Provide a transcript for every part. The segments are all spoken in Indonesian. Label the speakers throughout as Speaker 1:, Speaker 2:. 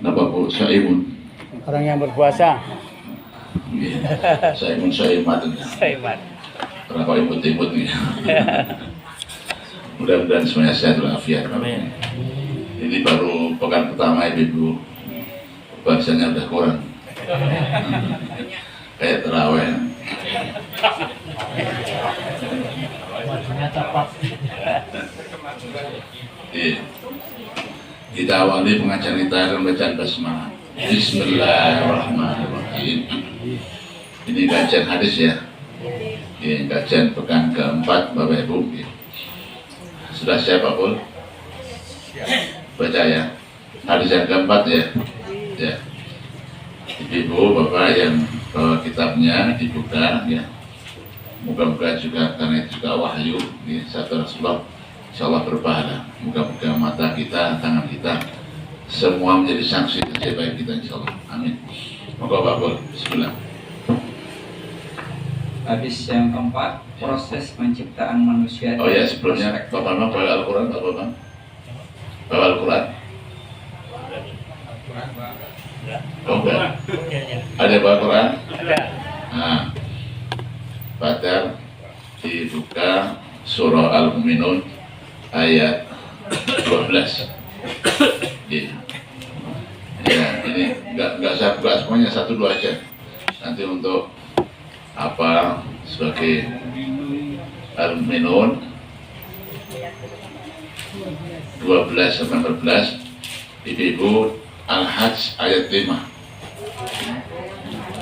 Speaker 1: Napa Bu Saimun?
Speaker 2: Orang yang berpuasa.
Speaker 1: Saimun Saimat.
Speaker 2: Saimat.
Speaker 1: Kenapa imut-imut nih? Mudah-mudahan semuanya sehat walafiat.
Speaker 2: Amin.
Speaker 1: Ini baru pekan pertama Ibu. Bahasanya udah kurang. Kayak terawih. Kita awali pengajian kita dengan bacaan basmalah. Bismillahirrahmanirrahim. Ini kajian hadis ya. Ini kajian pekan keempat Bapak Ibu. Sudah siap Pak Pul? Baca ya. Hadis yang keempat ya. Ya. Ibu Bapak yang bawa kitabnya dibuka ya. Moga-moga juga karena itu juga wahyu ya, sabda Rasulullah insyaallah berpahala. Moga-moga mata kita, tangan kita semua menjadi saksi kerja baik kita insyaallah. Amin. Moga Pak Pul. Bismillah.
Speaker 3: Hadis yang keempat, proses penciptaan manusia.
Speaker 1: Oh ya, sebelumnya Bapak Bang bawa Al-Quran, Bapak Bang bawa Al-Quran. Oh enggak? Ada bawa Al-Quran? Nah, Badar dibuka surah Al-Mu'minun ayat 12. Ya, ini enggak saya buka semuanya, 1-2 aja. Nanti untuk apa sebagai Al-Mu'minun 12 sampai 14, Ibu Al-Hajj ayat 5.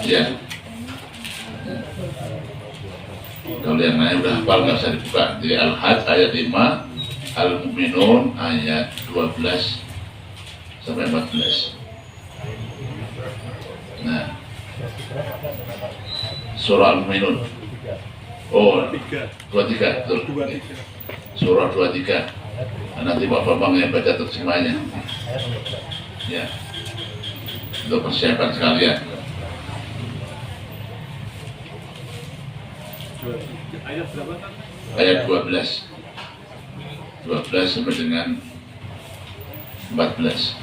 Speaker 1: Ya. Kalau yang lain udah hafal nggak usah dibuka. Jadi Al-Hajj ayat 5, Al-Mu'minun ayat 12 sampai 14. Nah, surah Al-Mu'minun. Oh, 23, betul. Surah 23. Nanti Pak Bambang yang baca terjemahnya. Ya, untuk persiapan sekalian. Ayat 12 sampai dengan 14.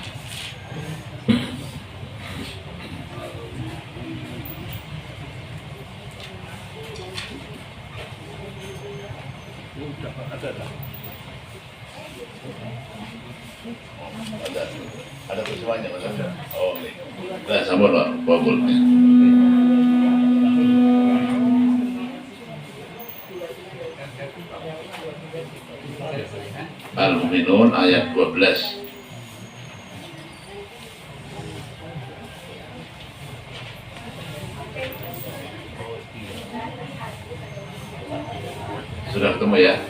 Speaker 1: Ada terjemahnya Mas. Oh, oke. Nah, sama Pak Babul. Al-Mu'minun ayat 12. Sudah ketemu ya?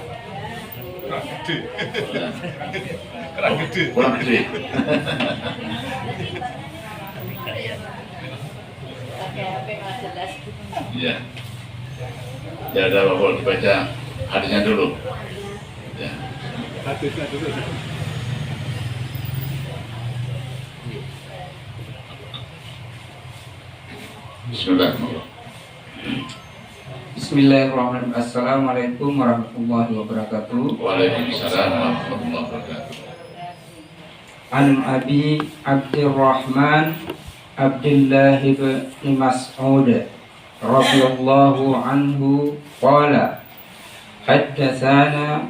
Speaker 1: Kurang gede. Kurang gede. Ya. Ya ada Bapak dibaca hadisnya dulu. Ya. Hadisnya dulu. Bismillahirrahmanirrahim.
Speaker 3: Bismillahirrahmanirrahim. Assalamualaikum warahmatullahi wabarakatuh.
Speaker 1: Waalaikumsalam warahmatullahi wabarakatuh.
Speaker 3: An Abi Abdurrahman Abdullah bin Mas'ud radhiyallahu anhu qala haddatsana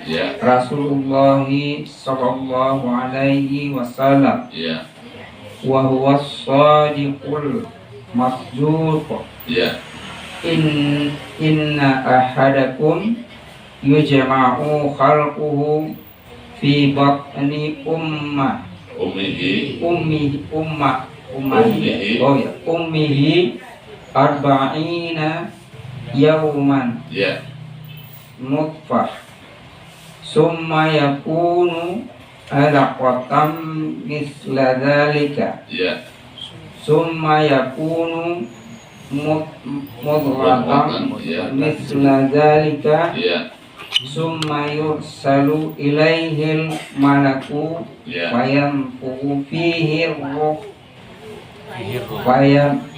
Speaker 1: ya.
Speaker 3: Rasulullah sallallahu alaihi wasallam
Speaker 1: Ya.
Speaker 3: wa huwa as-sadiqul masduq.
Speaker 1: Ya.
Speaker 3: Inna ahadakum yujma'u khalquhu fi batni ummihi arba'ina yawman
Speaker 1: Ya.
Speaker 3: nutfah summa yakunu alaqatan misla dhalika
Speaker 1: Ya.
Speaker 3: summa yakunu mudghatan misla dhalika
Speaker 1: Ya.
Speaker 3: summa yursalu ilaihil malaku
Speaker 1: Ya.
Speaker 3: fayanfukhu fihi ruh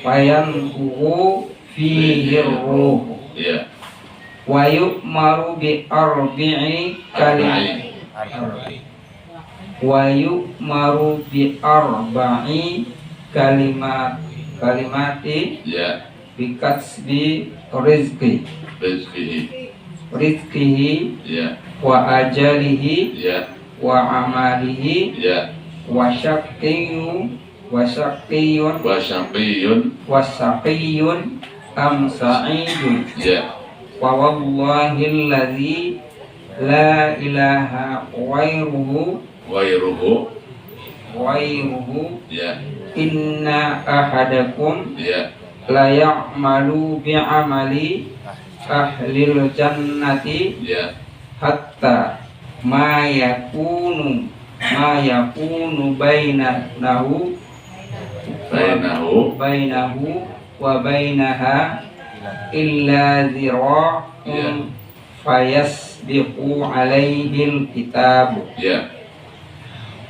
Speaker 3: fayanfukhu fihi ruh
Speaker 1: Ya.
Speaker 3: wa yu'maru bi arbi'i kalimat wa yu'maru bi arba'i kalimati
Speaker 1: Ya.
Speaker 3: bikasbi rizqihi
Speaker 1: Ya.
Speaker 3: wa ajalihi
Speaker 1: Ya.
Speaker 3: wa amalihi
Speaker 1: Ya.
Speaker 3: wa syaqiyyun am sa'idun.
Speaker 1: Ya.
Speaker 3: Wa wallahi alladzi la ilaha ghairuhu
Speaker 1: Ya.
Speaker 3: inna ahadakum
Speaker 1: Ya.
Speaker 3: la ya'malu bi'amali ahlil jannati
Speaker 1: Ya.
Speaker 3: hatta ma yakunu bainahu wa bainaha illa zira'un fayasbiqu alaihi alkitab
Speaker 1: Ya.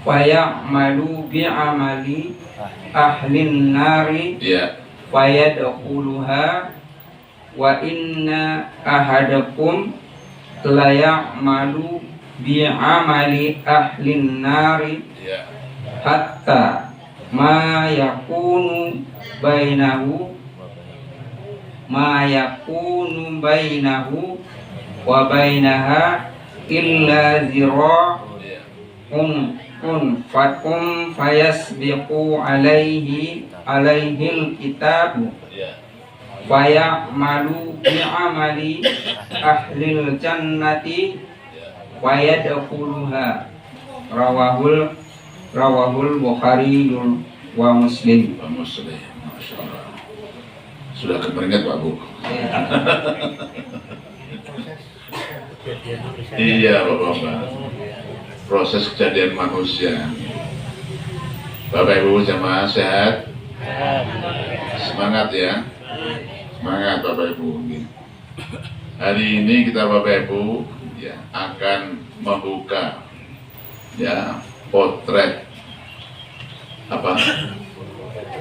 Speaker 3: fayamalu bi'amali ahlin nari
Speaker 1: Ya.
Speaker 3: fayadkhuluha wa inna ahadakum la ya'malu bi'amali ahlin nari
Speaker 1: Ya.
Speaker 3: hatta ma yakunu bainahu wa bainaha illa zira'un fayasbiqu alaihi alkitab
Speaker 1: Ya.
Speaker 3: fayamalu bi'amali ahlil jannati wayadkhuluha rawahul Bukhari wa Muslim.
Speaker 1: Pak Muslim, Masya Allah. Sudah keringat Pak Bu. Iya Bapak-Bapak. Proses kejadian manusia. Bapak Ibu jamaah sehat. Semangat ya. Semangat Bapak Ibu. Hari ini kita Bapak Ibu ya akan membuka ya potret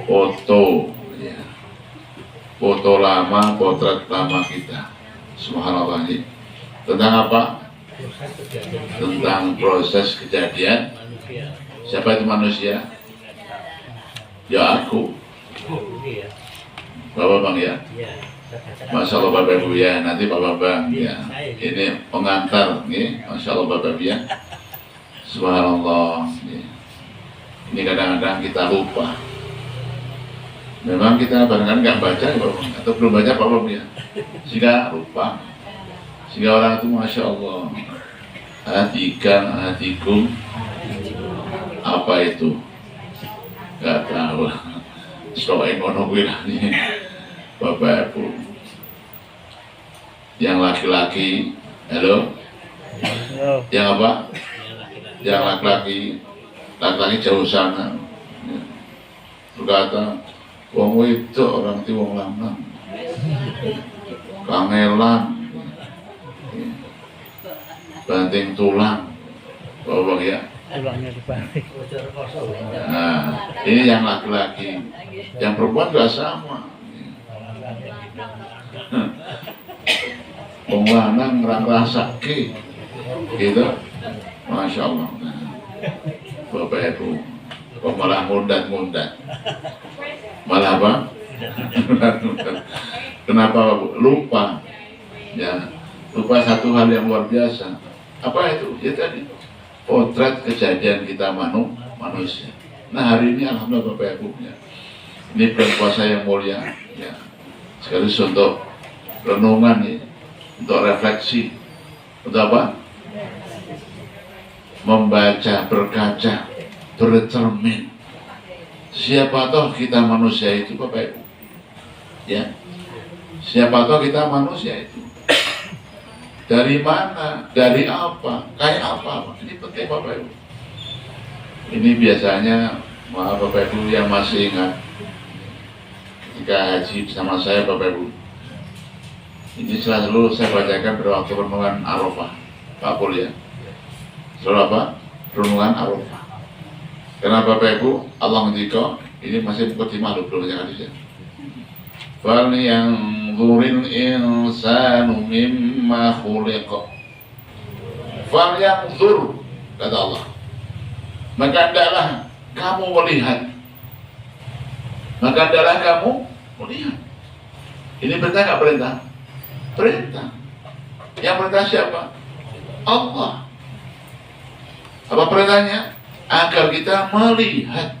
Speaker 1: foto ya, foto lama, potret lama kita. Subhanallah. Ini tentang apa? Tentang proses kejadian. Siapa itu manusia? Ya aku. Bapak Bang ya. Masya Allah Bapak Ibu ya. Nanti Bapak Bang ya. Ini pengantar nih. Masya Allah Bapak Ibu ya. Subhanallah. Ini kadang-kadang kita lupa. Memang kita barangkali nggak baca atau belum baca Bapak ya, sehingga lupa. Sehingga orang itu Masya Allah, hatikum, apa itu? Nggak tahu. Soalnya ngono-ngono nih, Bapak Ibu. Yang laki-laki, halo? Yang apa? Yang laki-laki jauh sana berkata, wong itu orang ti wong lanang kangelan banting tulang Bapak ya. Nah ini yang laki-laki, yang perempuan juga sama. Wong lanang ngrasake gitu, Masya Allah. Bapak Ibu, kok malah ngundat-ngundat, malah apa? Kenapa lupa? Ya, lupa satu hal yang luar biasa. Apa itu? Ya tadi potret kejadian kita manusia. Nah hari ini alhamdulillah Bapak Ibu ya, ini bulan puasa yang mulia ya, sekaligus untuk renungan ya, untuk refleksi, untuk apa? Membaca, berkaca, bercermin. Siapa toh kita manusia itu Bapak Ibu? Ya. Siapa toh kita manusia itu? Dari mana? Dari apa? Kayak apa? Ini penting Bapak Ibu. Ini biasanya maaf Bapak Ibu yang masih ingat ketika haji bersama saya Bapak Ibu. Ini selalu saya bacakan pada waktu renungan Arafah, Pak Pul ya. Selalu apa? Renungan Arafah. Kenapa Bapak Ibu? Allah ngendika, ini masih mukadimah loh, belum yang hadis ya. Fal yang dzuril insanu mimma mimma khuliqa falyanzur, kata Allah. Maka hendaklah kamu melihat. Maka hendaklah kamu melihat. Ini perintah nggak perintah? Perintah. Yang perintah siapa? Allah. Apa perintahnya? Agar kita melihat,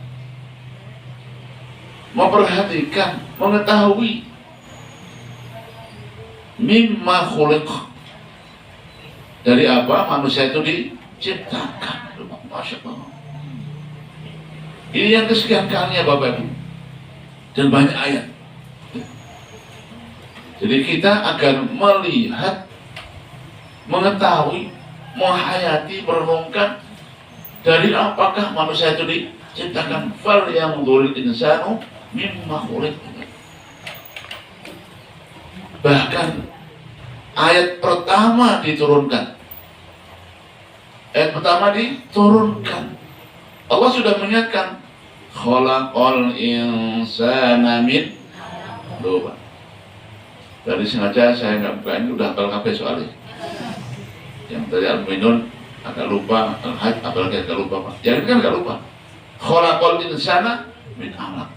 Speaker 1: memperhatikan, mengetahui mimma khuliqa, dari apa manusia itu diciptakan. Masya Allah. Ini yang kesekian kalinya Bapak Ibu, dan banyak ayat. Jadi kita agar melihat, mengetahui, menghayati, merenungkan dari apakah manusia itu diciptakan. Fal yang dzul insanu mimma khuliqa. Bahkan ayat pertama diturunkan. Ayat pertama diturunkan. Allah sudah mengingatkan, khalaqal insana min. Loh, Pak. Dari sengaja saya nggak buka, ini udah hafal kabeh soalnya. Yang tadi Al-Mu'minun agak lupa, Al-Hajj apalagi agak lupa, Pak. Yang ini kan agak lupa. Khalaqal insana min alaq.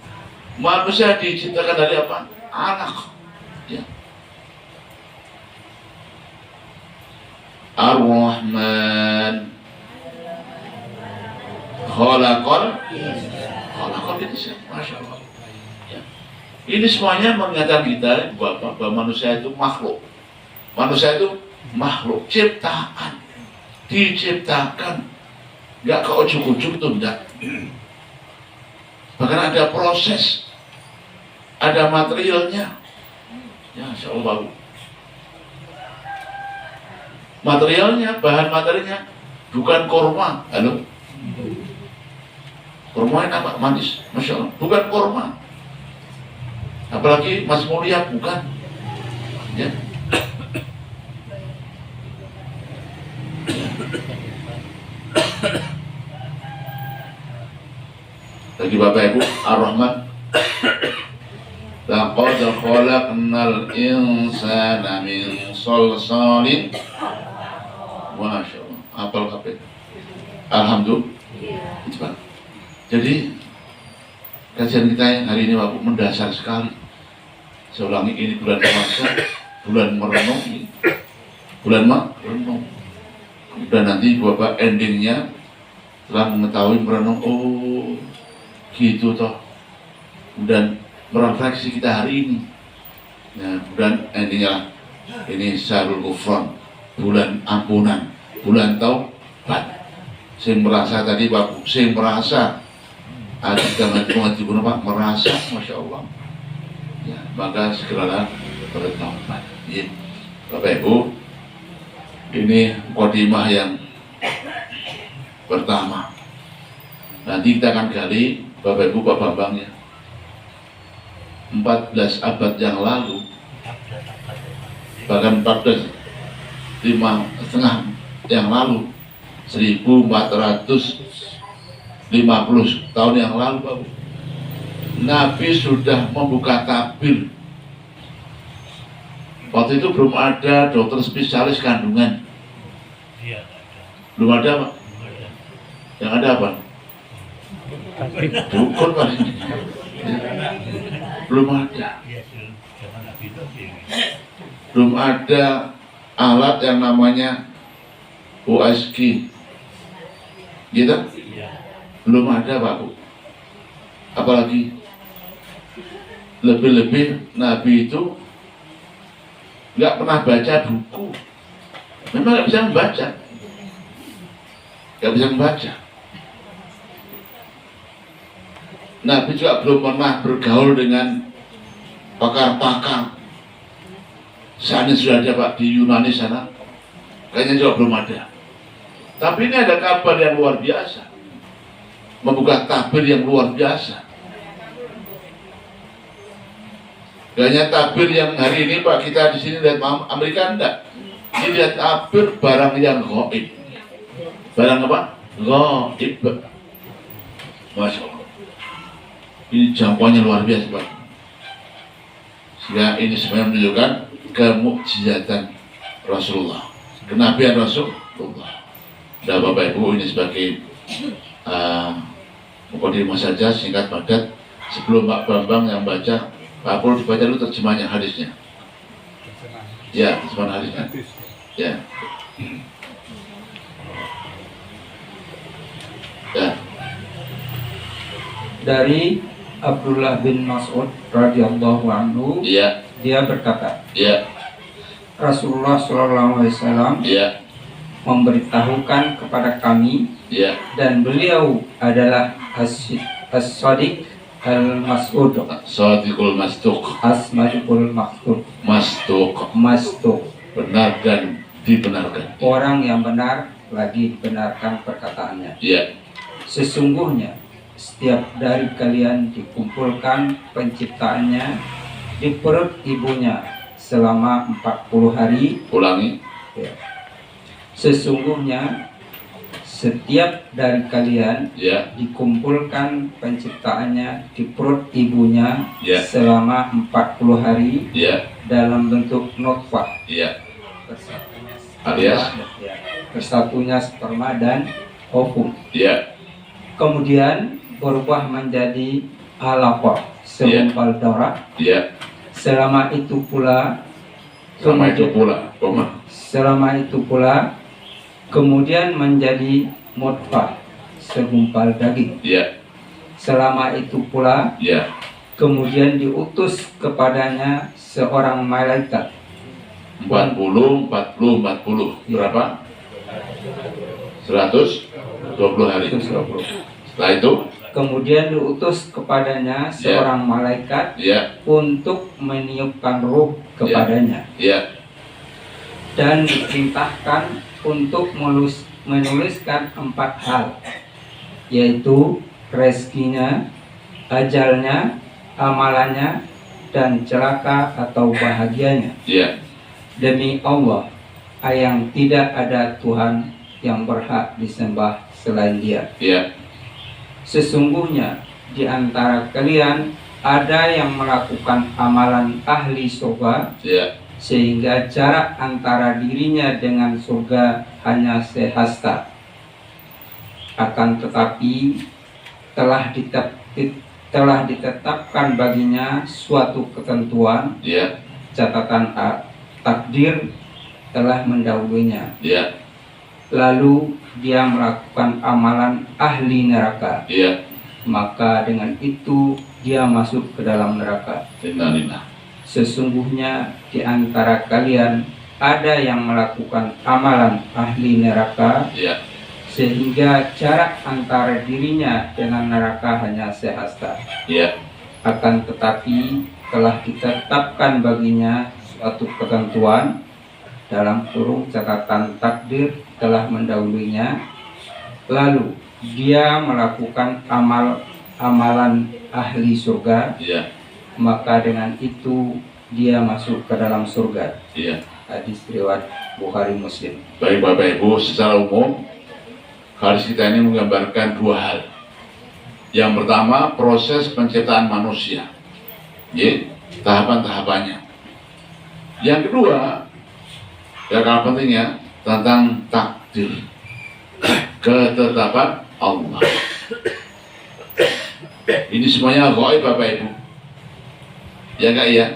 Speaker 1: Manusia diciptakan dari apa? Alaq. Ya. Ar-Rahman khalaqal insana. Masya Allah. Ya. Ini semuanya mengingatkan kita bahwa manusia itu makhluk. Manusia itu makhluk, ciptaan, diciptakan, nggak ke ujuk-ujuk tuh, enggak. Bahkan ada proses, ada materialnya. Ya, Insya Allah. Materialnya, bahan materinya bukan korma, halo. Korma enak, manis, Masya Allah. Bukan korma. Apalagi Mas Mulia bukan. Ya. Bagi Bapak Ibu, Ar-Rahman, laqad khalaqnal insana min salsalin. Masya Allah, apal kabeh. Alhamdulillah. Jadi kajian kita yang hari ini Bapak mendasar sekali. Saya ulangi, ini bulan puasa, bulan merenung, bulan merenung. Dan nanti Bapak endingnya telah mengetahui merenung, oh gitu toh, dan merefleksi kita hari ini. Nah, dan endingnya ini Syahrul Ghufran, bulan ampunan, bulan taubat. Sing merasa tadi Bapak, sing merasa ada ngaji Pak merasa, Masya Allah. Ya, maka segeralah bertaubat. Ya. Bapak Ibu, ini mukadimah yang pertama. Nanti kita akan gali Bapak Ibu Pak Bambang ya. 14 abad yang lalu, bahkan 14,5 yang lalu, 1450 tahun yang lalu, Bapak, Nabi sudah membuka tabir. Waktu itu belum ada dokter spesialis kandungan. Belum ada, Pak. Yang ada apa? Dukun, Pak. Belum ada. Belum ada alat yang namanya USG. Gitu? Belum ada, Pak. Apalagi lebih-lebih Nabi itu nggak pernah baca buku. Memang nggak bisa membaca. Nggak bisa membaca. Nabi juga belum pernah bergaul dengan pakar-pakar. Sana sudah ada, Pak, di Yunani sana. Kayaknya juga belum ada. Tapi ini ada kabar yang luar biasa. Membuka tabir yang luar biasa. Kayaknya tabir yang hari ini Pak kita di sini lihat Amerika enggak. Ini lihat tabir barang yang gaib. Barang apa? Gaib. Masya Allah. Ini jangkauannya luar biasa, Pak. Sehingga ini sebenarnya menunjukkan kemukjizatan Rasulullah, kenabian Rasulullah. Dan Bapak Ibu, ini sebagai mukadimah saja, singkat padat. Sebelum Pak Bambang yang baca, Pak Apul dibaca dulu terjemahnya hadisnya. Ya, terjemahan hadisnya. Ya. Ya.
Speaker 3: Dari Abdullah bin Mas'ud radhiyallahu anhu,
Speaker 1: Iya.
Speaker 3: dia berkata,
Speaker 1: Iya.
Speaker 3: Rasulullah Shallallahu Alaihi Wasallam
Speaker 1: Iya.
Speaker 3: memberitahukan kepada kami,
Speaker 1: Iya.
Speaker 3: dan beliau adalah as-sadiq al-mas'ud,
Speaker 1: Shadiqul masduq.
Speaker 3: as-sadiqul masduq,
Speaker 1: Benar dan dibenarkan.
Speaker 3: orang yang benar lagi dibenarkan perkataannya.
Speaker 1: Iya.
Speaker 3: Sesungguhnya setiap dari kalian dikumpulkan penciptaannya di perut ibunya selama 40 hari.
Speaker 1: Ulangi.
Speaker 3: Ya. Sesungguhnya setiap dari kalian
Speaker 1: Ya.
Speaker 3: dikumpulkan penciptaannya di perut ibunya
Speaker 1: Ya.
Speaker 3: selama 40 hari
Speaker 1: Ya.
Speaker 3: dalam bentuk nutfah.
Speaker 1: Ya.
Speaker 3: Persatunya
Speaker 1: Alias?
Speaker 3: ya, persatunya sperma dan ovum.
Speaker 1: Ya.
Speaker 3: Kemudian berubah menjadi alaqah, segumpal darah.
Speaker 1: Ya.
Speaker 3: Selama itu pula
Speaker 1: Sama itu pula, kemudian menjadi mutfah, segumpal daging. Ya.
Speaker 3: Selama itu pula
Speaker 1: Ya.
Speaker 3: kemudian diutus kepadanya seorang malaikat.
Speaker 1: 40. Berapa? 120 hari. Setelah itu,
Speaker 3: Kemudian diutus kepadanya seorang malaikat
Speaker 1: ya.
Speaker 3: untuk meniupkan ruh kepadanya,
Speaker 1: Ya.
Speaker 3: dan diperintahkan untuk menuliskan 4 hal, yaitu rezekinya, ajalnya, amalannya, dan celaka atau bahagianya.
Speaker 1: Ya.
Speaker 3: Demi Allah, yang tidak ada Tuhan yang berhak disembah selain Dia.
Speaker 1: Ya.
Speaker 3: Sesungguhnya di antara kalian ada yang melakukan amalan ahli surga,
Speaker 1: Ya.
Speaker 3: sehingga jarak antara dirinya dengan surga hanya sehasta. Akan tetapi telah ditetapkan baginya suatu ketentuan,
Speaker 1: Ya.
Speaker 3: catatan takdir telah mendahulunya.
Speaker 1: Ya.
Speaker 3: Lalu dia melakukan amalan ahli neraka,
Speaker 1: Ya.
Speaker 3: maka dengan itu dia masuk ke dalam neraka.
Speaker 1: Innalillah.
Speaker 3: Sesungguhnya di antara kalian ada yang melakukan amalan ahli neraka,
Speaker 1: Ya.
Speaker 3: sehingga jarak antara dirinya dengan neraka hanya sehasta.
Speaker 1: Ya.
Speaker 3: Akan tetapi telah ditetapkan baginya suatu ketentuan, dalam kurung catatan takdir telah mendahulunya. Lalu dia melakukan amalan ahli surga,
Speaker 1: Ya.
Speaker 3: maka dengan itu dia masuk ke dalam surga.
Speaker 1: Ya.
Speaker 3: Hadis riwayat Bukhari Muslim.
Speaker 1: Baik Bapak Ibu, secara umum hadis kita ini menggambarkan 2 hal. Yang pertama, proses penciptaan manusia, ya, tahapan-tahapannya. Yang kedua, yang kalah pentingnya, tentang takdir, ketetapan Allah. Ini semuanya gaib Bapak Ibu. Ya enggak ya?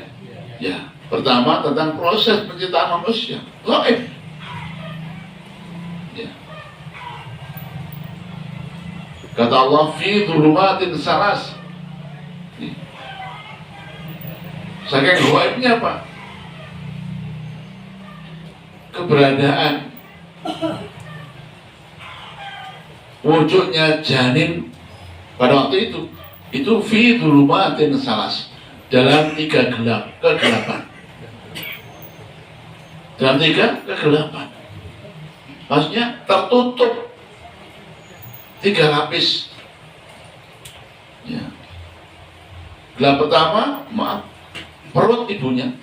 Speaker 1: Ya. Pertama tentang proses penciptaan manusia, gaib. Ya. Kata Allah, fi dhulumatin salas. Saking gaibnya apa? Keberadaan wujudnya janin pada waktu itu fi dhulumatin salas, dalam 3 kegelapan, dalam 3 kegelapan, maksudnya tertutup 3 lapis. Ya. Gelap pertama, perut ibunya.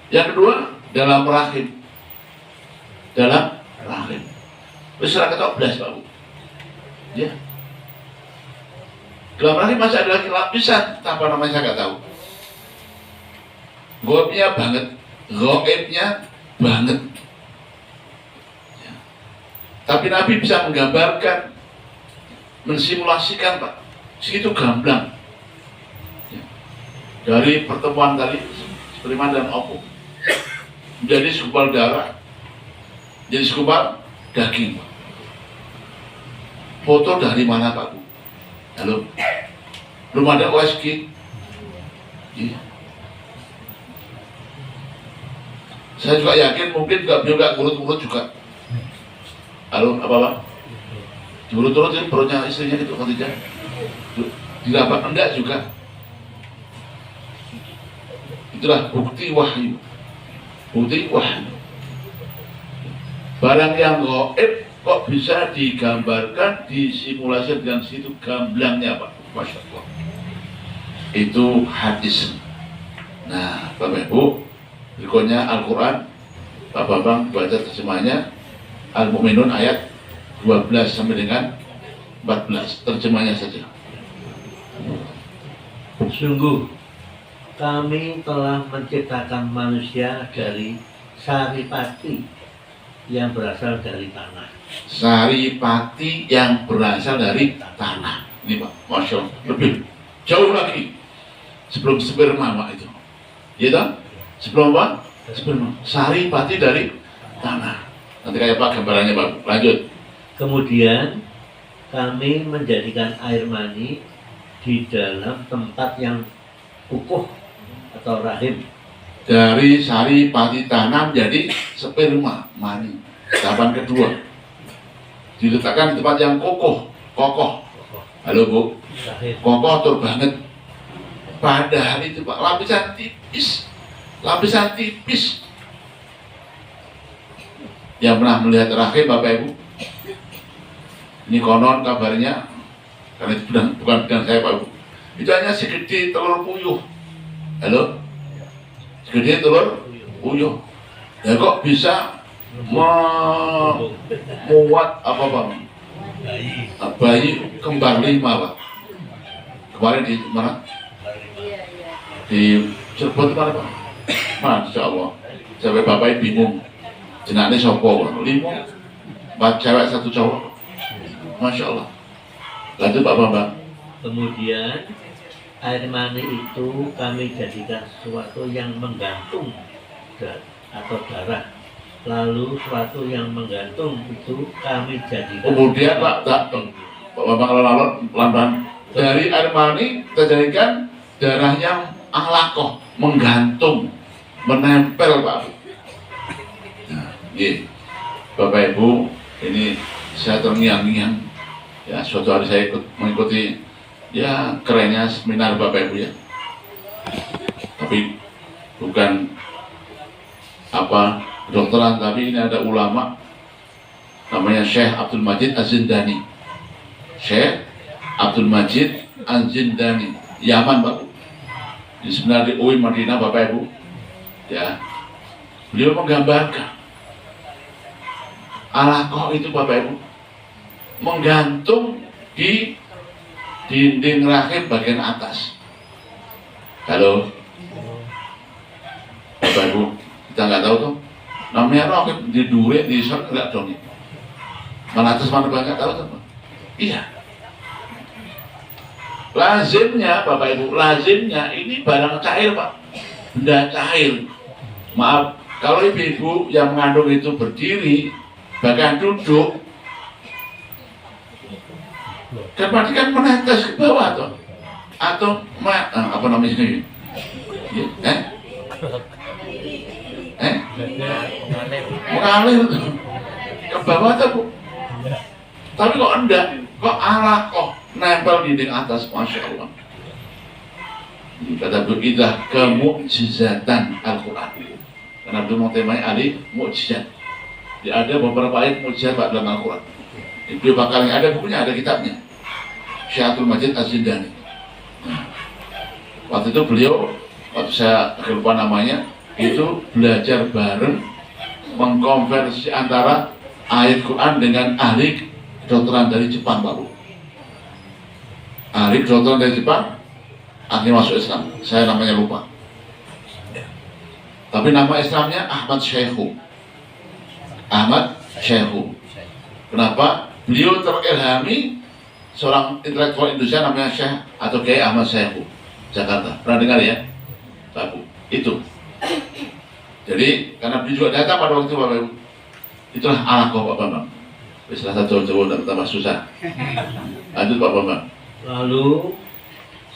Speaker 1: Yang kedua, dalam rahim. Dalam rahim. Besar ke-12 Pak Bu. Ya. Dalam rahim masih ada lagi lapisan, apa namanya saya nggak tahu. Gaibnya banget. gaibnya banget. Ya. Tapi Nabi bisa menggambarkan, mensimulasikan Pak, segitu gamblang. Ya. Dari pertemuan tadi, sperma dan ovum, menjadi segumpal darah, jadi segumpal daging Pak. Foto dari mana Pak Bu? Halo? Belum ada USG? Iya. Saya juga yakin mungkin beliau nggak ngurut-ngurut juga. Halo, apa Pak? Diurut-urut ini perutnya istrinya itu Khadijah. Dilapak enggak juga. Itulah bukti wahyu. Bukti wahyu. Barang yang gaib kok bisa digambarkan, disimulasi dengan situ gamblangnya Pak. Masya Allah. Itu hadis. Nah, Bapak Ibu, berikutnya Al-Quran. Pak Bambang baca terjemahnya Al-Mu'minun ayat 12 sampai dengan 14. Terjemahnya saja.
Speaker 4: Sungguh kami telah menciptakan manusia dari saripati yang berasal dari tanah.
Speaker 1: Saripati yang berasal dari tanah. Ini Pak, Masya Allah. Lebih jauh lagi sebelum sperma Pak itu. Iya tak? Sebelum apa? Sperma. Saripati dari tanah. Nanti kayak Pak gambarannya Pak. Lanjut.
Speaker 4: Kemudian kami menjadikan air mani di dalam tempat yang kukuh atau rahim.
Speaker 1: Dari saripati tanah menjadi sperma mani. Tahapan kedua diletakkan di tempat yang kokoh. Halo Bu,
Speaker 4: Rahim.
Speaker 1: kokoh tur banget. Padahal itu Pak lapisan tipis. Yang pernah melihat rahim Bapak Ibu, ini konon kabarnya, karena itu bukan bidang saya Pak Ibu, itu hanya segede telur puyuh. Halo, segede telur puyuh. Ya kok bisa muat apa Pak? Bayi kembar 5 Pak. Kemarin di mana? Di Cirebon mana Pak? Masya Allah. Sampai Bapak bingung. Jenaknya sopo Pak? 5, 4 cewek 1 cowok. Masya Allah. Lanjut Pak Bambang.
Speaker 4: Kemudian air mani itu kami jadikan sesuatu yang menggantung atau darah. Lalu sesuatu yang menggantung itu kami jadikan.
Speaker 1: Kemudian Pak Bambang lalu pelan-pelan. Dari air mani kita jadikan darah yang alaqah, menggantung, menempel Pak. Nah, iya. Bapak Ibu, ini saya terngiang-ngiang. Ya, suatu hari saya mengikuti ya kerennya seminar Bapak Ibu ya. Tapi bukan apa kedokteran, tapi ini ada ulama namanya Syekh Abdul Majid Az-Zindani. Syekh Abdul Majid Az-Zindani, Yaman Pak. Di seminar di UI Madinah Bapak Ibu. Ya. Beliau menggambarkan alaqah itu Bapak Ibu menggantung di dinding rahim bagian atas. Halo, Bapak Ibu, kita nggak tahu tuh namanya rahim di dure di short nggak dong? Mana atas mana bawah nggak tahu tuh? Iya. Lazimnya Bapak Ibu, lazimnya ini barang cair Pak, benda cair. Maaf, kalau ibu-ibu yang mengandung itu berdiri bahkan duduk, kan berarti kan menetes ke bawah toh, atau apa namanya ini? Mengalir ke bawah tuh Bu. Tapi kok enggak, kok alaqah nempel di dinding atas, Masya Allah. Kata begitu kemukjizatan Al-Quran. Karena itu mau temanya ahli mukjizat. Ada beberapa ayat mukjizat Pak dalam Al-Quran. Itu bakal ada bukunya, ada kitabnya. Syekh Abdul Majid Az-Zindani. Waktu itu beliau, waktu saya lupa namanya, itu belajar bareng mengkonversi antara ayat Quran dengan ahli kedokteran dari Jepang Pak Bu. Ahli kedokteran dari Jepang, akhirnya masuk Islam. Saya namanya lupa. Tapi nama Islamnya Ahmad Syekhu. Ahmad Syekhu. Kenapa? Beliau terilhami seorang intelektual Indonesia namanya Syekh atau Kiai Ahmad Syekhu, Jakarta. Pernah dengar ya? Babu. Itu. Jadi karena beliau juga datang pada waktu itu Bapak Ibu. Itulah anak Pak Bambang. Salah satu Jawa dan tambah susah. Lanjut Pak Bambang.
Speaker 4: Lalu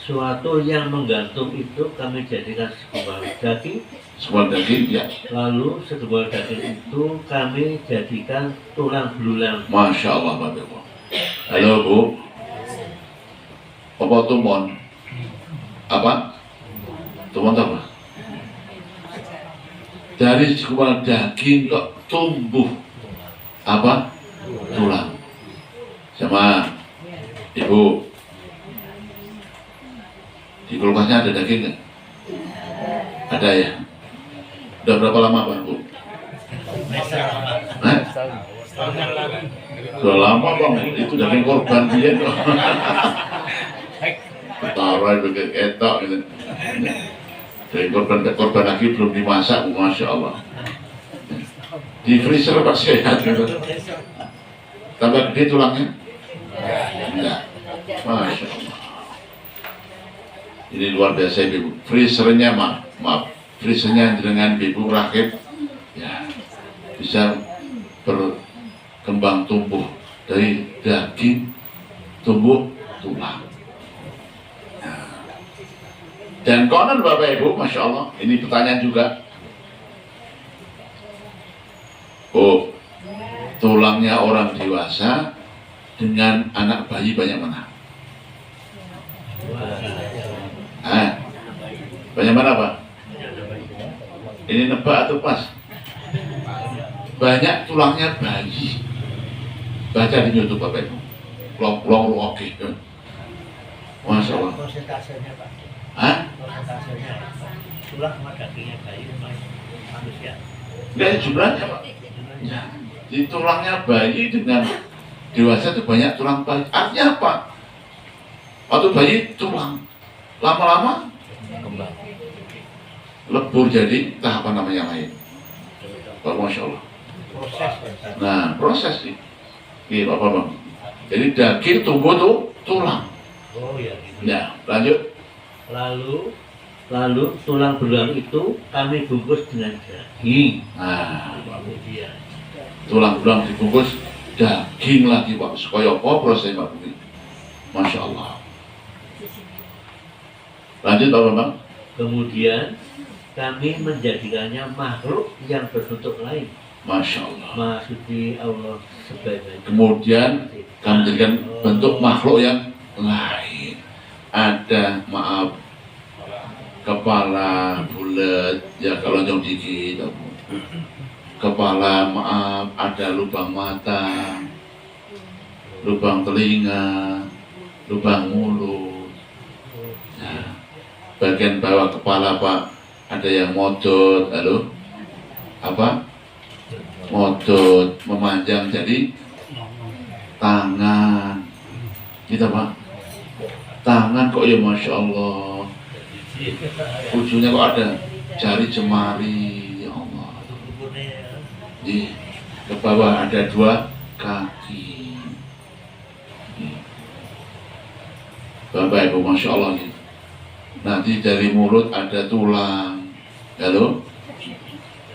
Speaker 4: suatu yang menggantung itu kami jadikan sebuah daging.
Speaker 1: Sebuah daging, ya.
Speaker 4: Lalu sebuah daging itu kami jadikan tulang belulang.
Speaker 1: Masya Allah Bapak Ibu. Halo Bu. Apa tumon? Apa? Tumon apa? Dari sebuah daging kok tumbuh apa? Tulang. Sama Ibu, di kulkasnya ada daging nggak? Ada ya? Udah berapa lama Pak Bu? Hah? Sudah lama Bang, itu daging korban dia tuh. Taruh itu ke ketok gitu. Daging korban lagi belum dimasak, Masya Allah. Di freezer Pak sehat gitu. Tambah gede tulangnya? Enggak. Masya Allah. Ini luar biasa Ibu. Freezernya maaf, freezernya dengan Ibu rakit, ya bisa berkembang tumbuh dari daging tumbuh tulang. Dan konon Bapak Ibu, Masya Allah, ini pertanyaan juga. Oh, tulangnya orang dewasa dengan anak bayi banyak mana? Banyak mana Pak? Ini nebak atau pas? Banyak tulangnya bayi. Baca di YouTube Bapak Ibu. Long oke. Masya Allah.
Speaker 4: Persentasenya Pak.
Speaker 1: Hah?
Speaker 4: Persentasenya tulang sama dagingnya bayi manusia.
Speaker 1: Enggak, jumlahnya Pak. Ya. Di tulangnya bayi dengan dewasa itu banyak tulang bayi. Artinya apa? Waktu bayi tulang, lama-lama lebur jadi tahapan namanya lain. Pak Masya Allah. Nah, proses sih. Iya Pak Bang. Jadi daging tumbuh tuh tulang.
Speaker 4: Oh iya.
Speaker 1: Ya, lanjut.
Speaker 4: Lalu tulang belulang itu kami bungkus dengan daging.
Speaker 1: Nah,
Speaker 4: Kemudian
Speaker 1: tulang belulang dibungkus daging lagi Pak. Supaya apa prosesnya Pak Budi? Masya Allah. Lanjut Pak Bambang.
Speaker 4: Kemudian kami menjadikannya makhluk yang berbentuk lain.
Speaker 1: Masya Allah.
Speaker 4: Maksudnya Allah sebagai.
Speaker 1: Kemudian kami menjadikan bentuk makhluk yang lain. Ada maaf kepala bulat ya kalau jauh dikit. Kepala maaf ada lubang mata, lubang telinga, lubang mulut. Nah, bagian bawah kepala Pak ada yang modot, halo apa? Modot memanjang jadi tangan, gitu Pak. Tangan kok ya Masya Allah, ujungnya kok ada jari jemari, ya Allah. Di ke bawah ada 2 kaki. Bapak Ibu Masya Allah gitu. Nanti dari mulut ada tulang, lalu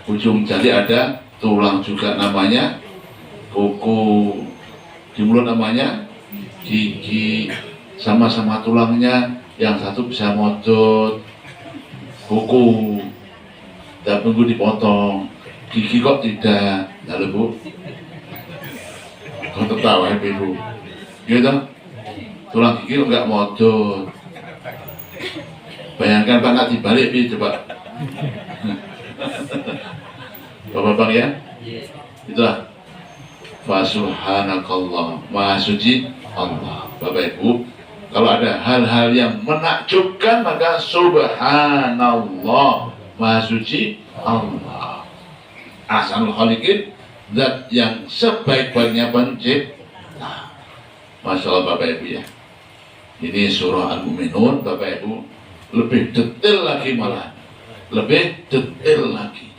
Speaker 1: ujung jari ada tulang juga namanya kuku, di mulut namanya gigi, sama-sama tulangnya, yang satu bisa modot kuku, dan tunggu dipotong, gigi kok tidak, lalu Bu, kok tertawa ya Ibu, gitu, tulang gigi kok nggak modot. Bayangkan Pak nggak dibalik nih coba. Bapak ya, itulah Fasubhanakallah, Maha Suci Allah. Bapak Ibu, kalau ada hal-hal yang menakjubkan maka Subhanallah, Maha Suci Allah. Ahsanul Khaliqin, zat yang sebaik-baiknya pencipta. Masya Allah Bapak Ibu ya. Ini surah Al-Mu'minun Bapak Ibu, lebih detail lagi malah. lebih detail lagi.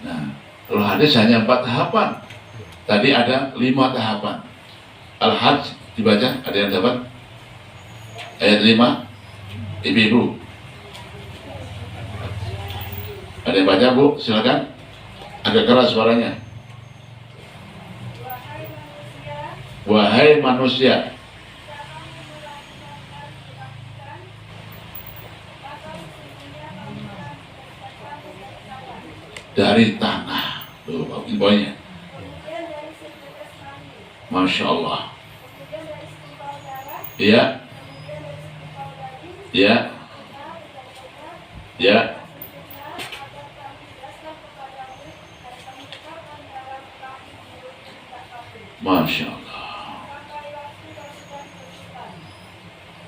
Speaker 1: Nah, kalau hadis hanya 4 tahapan. Tadi ada 5 tahapan. Al-Hajj dibaca, ada yang dapat? Ayat 5, ibu-ibu. Ada yang baca, Bu? Silakan. Agak keras suaranya. Wahai manusia, dari tanah. Tuh, poinnya. Masya Allah. Iya. Iya. Ya. Masya Allah.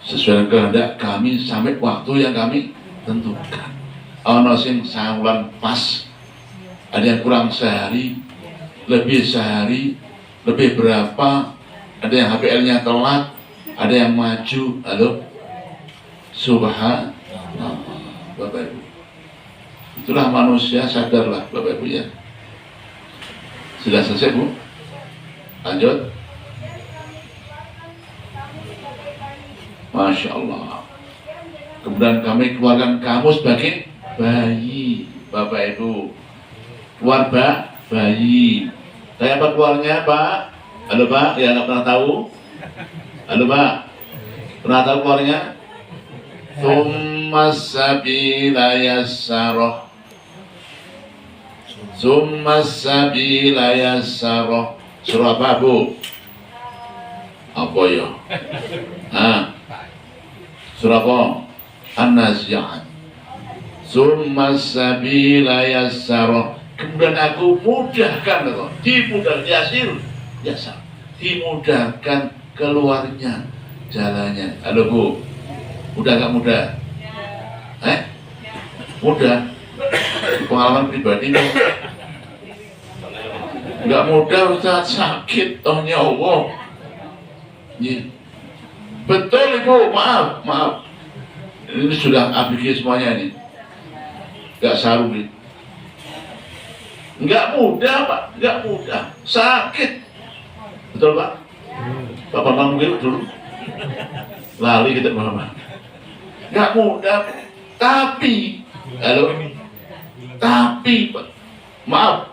Speaker 1: Sesuai kehendak kami sampai waktu yang kami tentukan. Ono sing sahulan pas, ada yang kurang sehari, lebih sehari, lebih berapa, ada yang HPL-nya telat, ada yang maju. Halo, subhanallah, Bapak Ibu. Itulah manusia, sadarlah Bapak Ibu ya. Sudah selesai, Bu? Lanjut. Masya Allah. Kemudian kami keluarkan kamu sebagai bayi, Bapak Ibu. Keluar bayi. Saya apa keluarnya, Pak? Halo, Pak, yang nggak pernah tahu? Halo, Pak, pernah tahu keluarnya? Tsumma sabila yassarah. Tsumma sabila yassarah. Surah apa, Bu? Apa ya? Surah apa? An-Nazi'at. Tsumma sabila yassarah. Kemudian aku mudahkan, dimudahkan, yasir, dimudahkan keluarnya jalannya. Halo, Bu, mudah nggak mudah? Mudah. Pengalaman pribadi nggak mudah, Ustaz, sakit tohnya Allah. Ya. Betul, Ibu, maaf. Ini sudah ABG semuanya ini. Nggak saru nih. Nggak mudah, Pak, nggak mudah, sakit. Betul, Pak? Bapak manggil dulu. Lali kita Bapak. Nggak mudah, tapi, halo, tapi, Pak, maaf,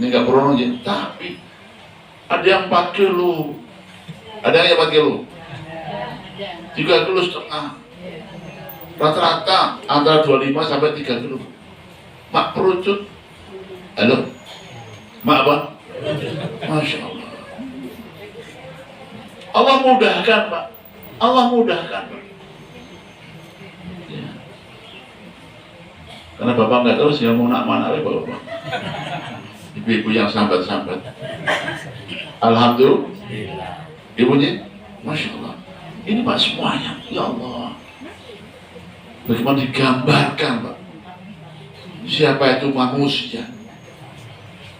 Speaker 1: ini nggak perlu aja, tapi ada yang 4 kilo, ada yang 4 kilo, 3,5 kilo, rata-rata antara 25 sampai 3 kilo. Mak perucut. Halo, mak apa? Masya Allah. Allah mudahkan, Pak. Allah mudahkan, Pak. Ya. Karena Bapak nggak tahu sih mau nak mana, Bapak. Ibu-ibu yang sambat-sambat. Alhamdulillah. Ibunya, Masya Allah. Ini Pak semuanya, ya Allah. Bagaimana digambarkan, Pak? Siapa itu manusia?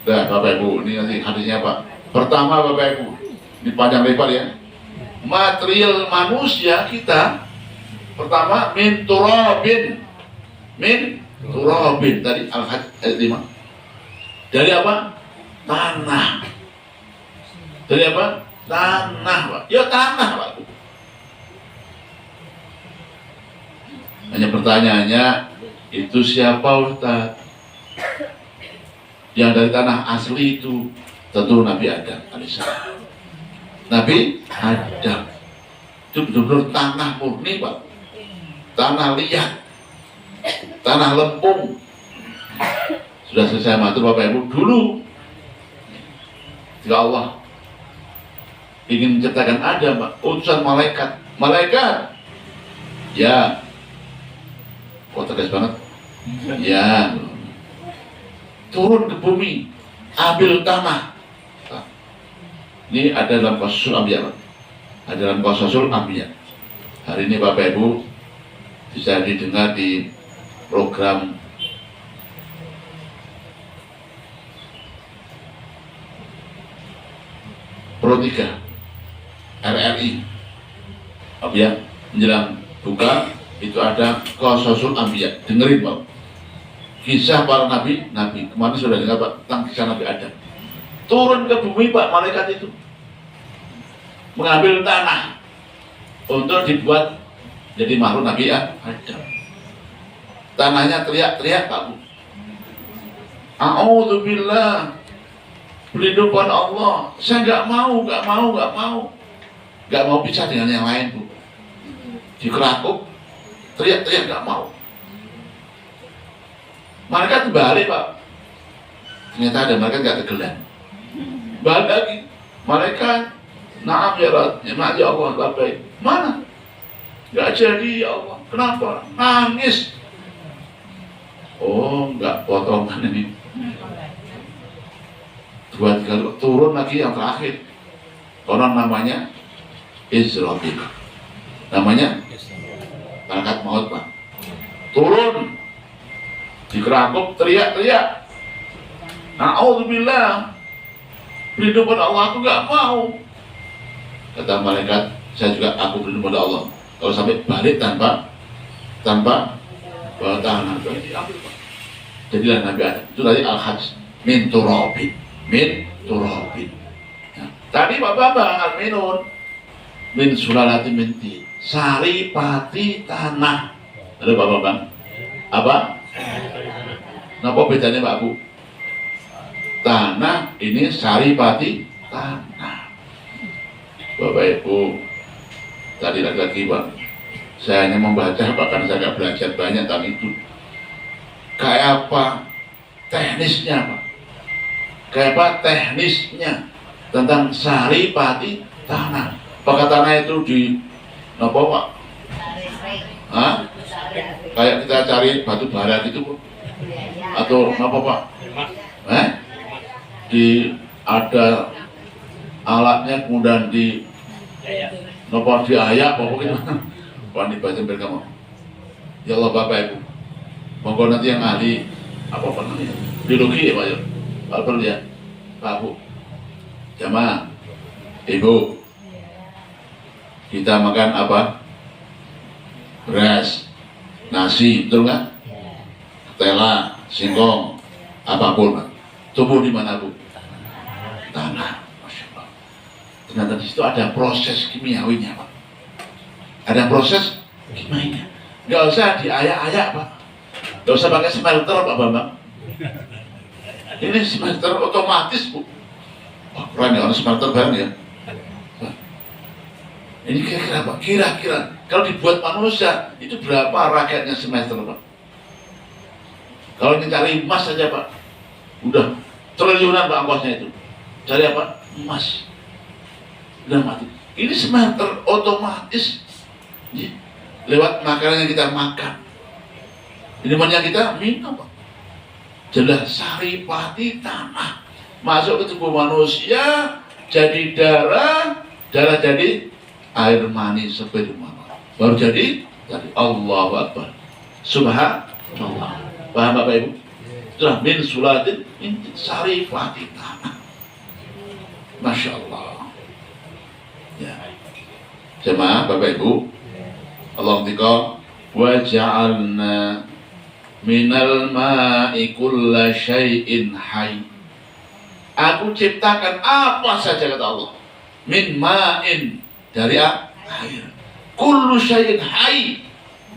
Speaker 1: Nah, Bapak Ibu, ini nanti hadisnya, Pak. Pertama, Bapak Ibu, ini panjang lebar ya. Material manusia kita, pertama, min turabin. Tadi Al-Hajj ayat 5. Dari apa? Tanah. Dari apa? Tanah, Pak. Ya tanah, Pak. Hanya pertanyaannya, itu siapa, Ustaz? Yang dari tanah asli itu tentu Nabi Adam alaihissalam. Nabi Adam itu benar-benar tanah murni, Pak. Tanah liat, tanah lempung. Sudah selesai matur, Bapak Ibu. Dulu jika Allah ingin menciptakan Adam, Pak, utusan malaikat, ya, kok tegas banget, ya, turun ke bumi, ambil tanah. Nah, ini ada dalam Qasasul Anbiya, ada dalam Qasasul Anbiya. Hari ini Bapak Ibu bisa didengar di program Pro 3 RRI Anbiya menjelang buka itu ada Qasasul Anbiya. Dengerin, Pak. kisah para nabi. Kemarin sudah dengar Pak tentang kisah Nabi Adam. Turun ke bumi Pak, malaikat itu mengambil tanah untuk dibuat jadi makhluk Nabi Adam. Tanahnya teriak-teriak Pak Bu. A'udzubillah, berlindung pada Allah. Saya nggak mau pisah dengan yang lain Bu. Dikerakuk, teriak-teriak nggak mau. Malaikat balik Pak. Ternyata ada malaikat nggak tegelan. Balik lagi, malaikat, naam ya Allah, baik. Mana? Nggak jadi ya Allah. Kenapa? Nangis. Oh, nggak potongan ini. Dua tiga turun lagi yang terakhir. Orang namanya Israfil. Namanya malaikat maut Pak. Turun, dikerakuk, teriak-teriak. A'udzubillah, berlindung pada Allah, aku nggak mau. Kata malaikat, saya juga aku berlindung pada Allah. Kalau sampai balik tanpa bawa tangan diambil Pak. Jadilah Nabi Adam. Itu tadi Al-Hajj min turabin. Nah, tadi Pak Bambang Al-Minun min sulalati min tin, saripati tanah. Ada Pak Bambang? Apa? Napa bedanya Pak Bu? Tanah ini saripati tanah. Bapak Ibu, tadi lagi Pak, saya hanya membaca, bahkan saya nggak belajar banyak tentang itu. Kayak apa teknisnya Pak? Kayak apa teknisnya tentang saripati tanah? Apakah tanah itu di apa Pak? Hah? Kayak kita cari batu bara gitu Bu? Atau apa Pak? Ada alatnya kemudian di nopo diayak pokoknya Pak dibaca berkamu. Ya Allah Bapak Ibu, monggo nanti yang ahli apa namanya biologi ya Pak ya, Pak perlu ya Pak Bu, jamaah Ibu, kita makan apa? Beras, nasi, betul nggak? Tela, singkong, apapun Pak. Tumbuh di mana Bu? Tanah. Masya Allah. Ternyata di situ ada proses kimiawinya Pak. Ada proses kimiawinya. Nggak usah diayak-ayak Pak. Nggak usah pakai smelter Pak Bambang. Ini smelter otomatis Bu. Wah keren ya, orang smelter bareng ya. Ini kira-kira Pak, kira-kira kalau dibuat manusia itu berapa rakyatnya smelter Pak? Kalau ingin cari emas saja Pak, udah triliunan Pak ongkosnya itu. Cari apa? Emas. Udah mati. Ini smelter otomatis ya, lewat makanan yang kita makan, minuman yang kita minum Pak. Jelas saripati tanah masuk ke tubuh manusia, jadi darah jadi air mani sperma, baru jadi Allahu Akbar, Subhanallah. Paham Bapak Ibu? Itulah min sulatin inti saripati tanah. Masya Allah. Ya. Jemaah Bapak Ibu, Allah tika wa ja'alna minal ma'i kulla syai'in hayy. Aku ciptakan apa saja kata Allah. Min ma'in, dari air. Kullu syai'in hayy,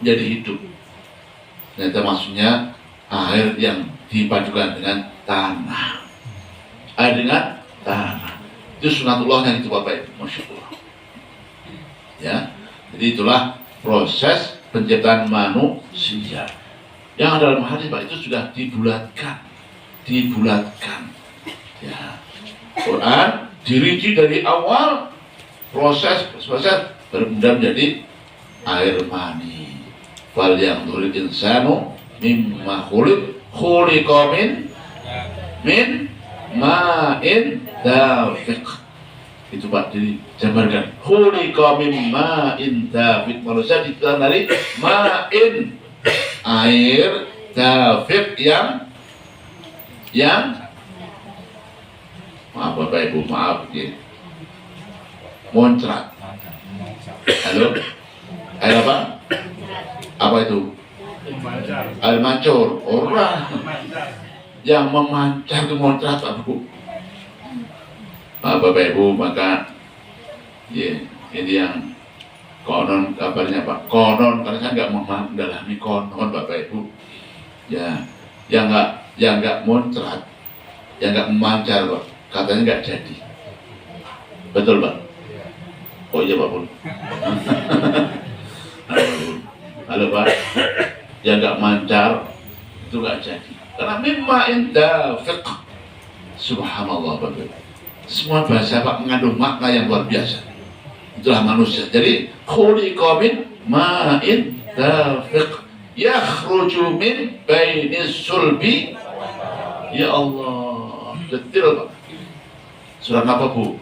Speaker 1: jadi hidup. Dan itu maksudnya air yang dipadukan dengan tanah. Air dengan tanah. Itu sunatullahnya itu Bapak Ibu. Masya Allah. Ya, jadi itulah proses penciptaan manusia. Yang dalam hadis Pak itu sudah dibulatkan. Ya, Quran dirinci dari awal proses bermudah menjadi air mani. Fal yang turil insanu mimma khuliqa min ma'in dafiq. Itu Pak dijabarkan khuliqa min ma'in dafiq, manusia diciptakan dari ma'in, air, dafiq yang maaf Bapak Ibu, maaf ya, muncrat. Halo, air apa? Apa itu? Air mancur, orang yang memancar ke muncrat Pak Bu. Bapak Ibu, maka ya, ini yang konon kabarnya Pak, konon karena saya nggak mendalami konon Bapak Ibu. Ya, yang nggak muncrat, yang nggak memancar Pak, katanya nggak jadi. Betul Pak? Oh iya Pak Pun. Halo Pak, yang nggak mancar itu nggak jadi. Karena mimma inda fiqh. Subhanallah Bapak. Semua bahasa Pak mengandung makna yang luar biasa. Itulah manusia. Jadi khuliqa min ma'in dafiq yakhruju min bainis sulbi. Ya Allah, detil Pak. Surah apa Bu?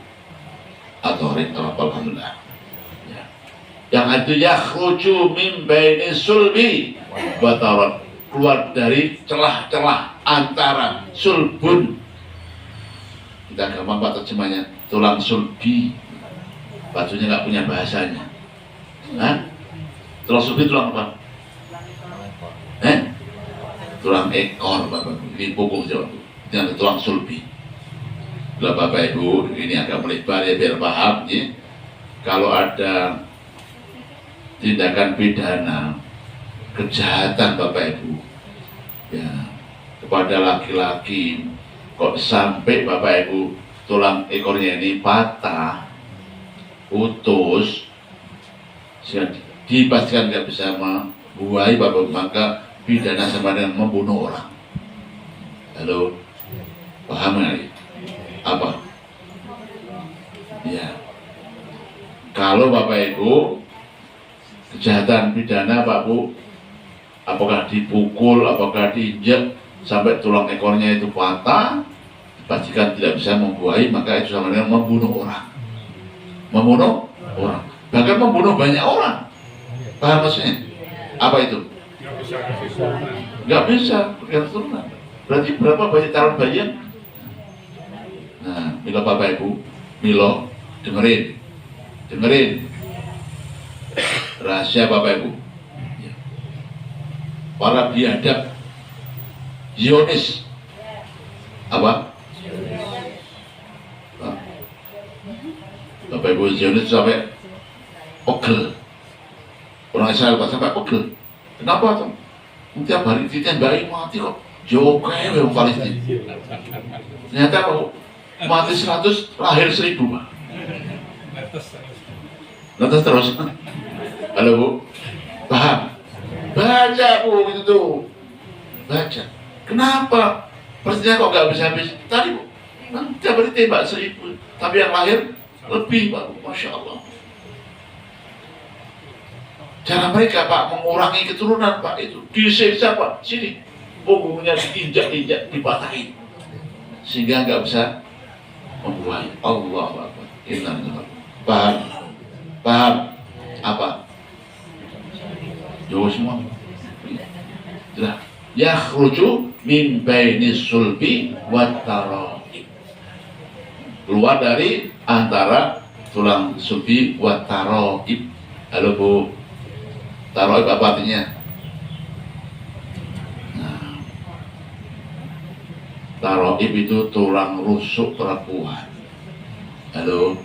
Speaker 1: At-Tariq, alhamdulillah. Ya. Yang itu yakhruju min bainis sulbi wa tarab, keluar dari celah-celah antara sulbun. Kita gampang Pak terjemahnya, tulang sulbi. Bajunya nggak punya bahasanya. Hah? Tulang sulbi tulang apa? Tulang ekor Bapak. Ini punggung Jawa. Ini tulang sulbi. Lah Bapak Ibu, ini agak melebar ya biar paham ya. Kalau ada tindakan pidana, kejahatan Bapak Ibu, ya kepada laki-laki, kok sampai Bapak Ibu tulang ekornya ini patah, putus, sehingga dipastikan nggak bisa membuahi Bapak, maka pidana sama dengan membunuh orang. Halo, paham nggak? Apa? Ya, kalau Bapak Ibu kejahatan pidana Pak Bu, apakah dipukul, apakah diinjak sampai tulang ekornya itu patah, dipastikan tidak bisa membuahi, maka itu sama dengan membunuh orang. Membunuh orang, bahkan membunuh banyak orang. Paham maksudnya? Apa itu? Nggak bisa keturunan. Berarti berapa banyak calon bayi yang? Nah, milo Bapak Ibu, milo dengerin rahasia Bapak Ibu. Para biadab Zionis apa? Bapak Ibu Zionis sampai pegel. Orang Israel sampai pegel. Kenapa tuh? Tiap hari ditembaki mati kok. Jokai orang Palestina. Ternyata kok mati 100, lahir 1000 Pak. Lantas terus. Halo Bu, paham? Baca Bu, itu tuh. Baca. Kenapa? Pastinya kok nggak bisa habis. Tadi Bu, tiap hari tembak 1000, tapi yang lahir lebih Pak. Masya Allah. Cara mereka Pak mengurangi keturunan Pak itu disiksa Pak. Sini, punggungnya diinjak-injak, dipatahin, sehingga nggak bisa membuahi. Allah Akbar. Paham? Paham? Apa? Jauh semua. Sudah. Yakhruju min bainis sulbi wat tara'ib. Keluar dari antara tulang sulbi wat tara'ib. Halo Bu. Tara'ib apa artinya? Tara'ib itu tulang rusuk perempuan. Halo,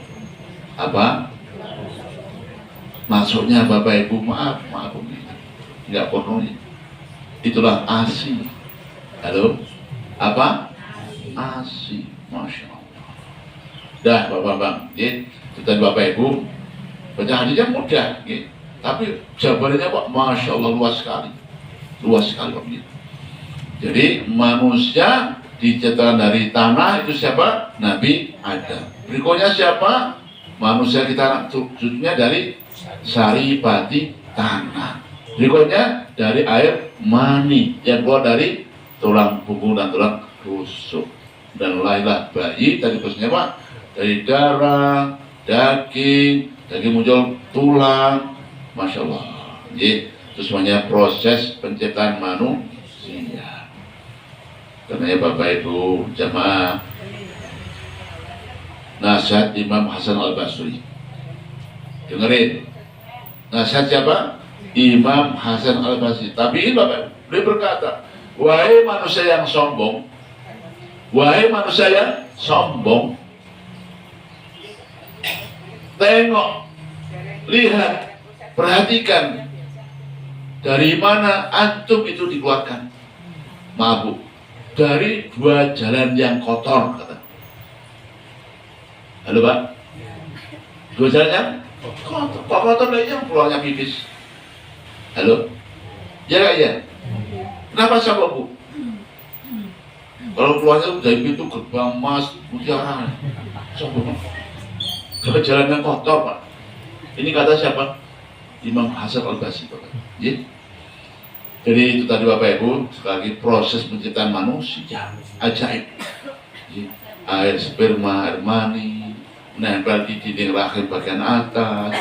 Speaker 1: apa? Masuknya Bapak Ibu, maaf nggak penuh. Itulah ASI. Halo, apa? ASI, Masya Allah. Dah Bapak-Bapak, kita Bapak Ibu, baca hadisnya mudah, ya. Tapi jawabannya Pak, Masya Allah luas sekali Pak. Jadi manusia diciptakan dari tanah itu siapa? Nabi Adam. Berikutnya siapa? Manusia kita cucunya dari saripati tanah. Berikutnya dari air mani yang keluar dari tulang punggung dan tulang rusuk. Dan lahirlah bayi tadi prosesnya Pak, dari darah, daging muncul tulang. Masya Allah. Jadi itu semuanya proses penciptaan manusia. Karena Bapak Ibu jamaah, nasihat Imam Hasan Al-Basri. Dengerin. Nasihat siapa? Imam Hasan Al-Basri. Tabi'in Bapak, beliau berkata, wahai manusia yang sombong, wahai manusia yang sombong, tengok, lihat, perhatikan dari mana antum itu dikeluarkan. Mabuk dari dua jalan yang kotor, kata. Halo Pak, dua jalan yang kotor, kok kotor aja keluarnya pipis. Halo, ya nggak ya? Kenapa siapa Bu? Kalau keluarnya dari pintu gerbang Mas Mutiara, sombong. Dua jalan yang kotor Pak. Ini kata siapa? Imam Hasan Al-Basri Bapak. Ya? Jadi itu tadi Bapak Ibu, sekali lagi proses penciptaan manusia ajaib. Ya? Air sperma, air mani, menempel di dinding rahim bagian atas,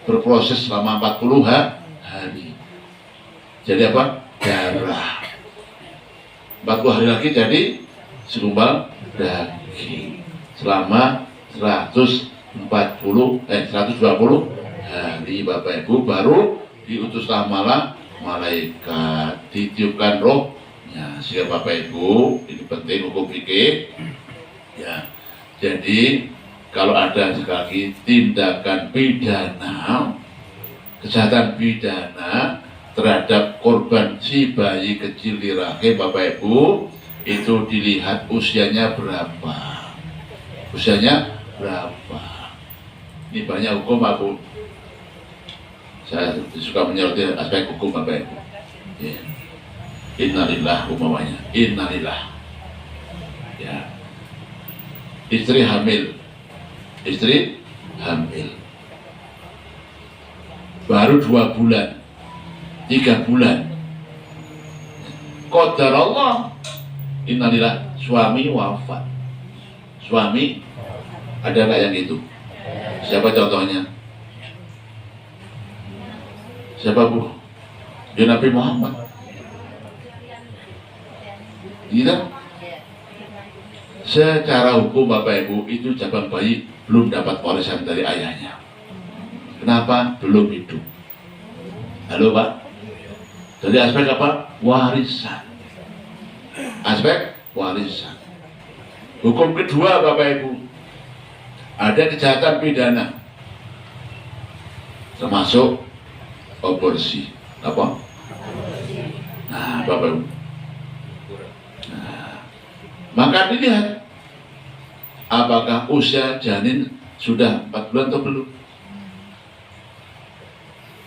Speaker 1: berproses selama 40 hari. Jadi apa? Darah. 40 hari lagi jadi segumpal daging selama 120 hari Bapak Ibu, baru diutuslah malaikat, ditiupkan rohnya. Sehingga Bapak Ibu, ini penting hukum fikih ya. Jadi kalau ada sekali tindakan pidana, kejahatan pidana terhadap korban si bayi kecil di rahim Bapak Ibu, itu dilihat usianya berapa, usianya berapa. Ini banyak hukum aku, saya suka menyoroti aspek hukum Bapak Ibu ya. Innalillah umamanya, innalillah ya. Istri hamil, baru 2 bulan, 3 bulan, qadar Allah, innalillah, suami wafat. Suami ada nggak yang itu? Siapa contohnya? Siapa Bu? Ya Nabi Muhammad. Gitu? Secara hukum Bapak Ibu, itu cabang bayi belum dapat warisan dari ayahnya. Kenapa? Belum hidup. Halo Pak? Jadi aspek apa? Warisan. Aspek warisan. Hukum kedua Bapak Ibu, ada kejahatan pidana, termasuk aborsi. Apa? Nah Bapak Ibu, nah, maka dilihat apakah usia janin sudah 4 bulan atau belum.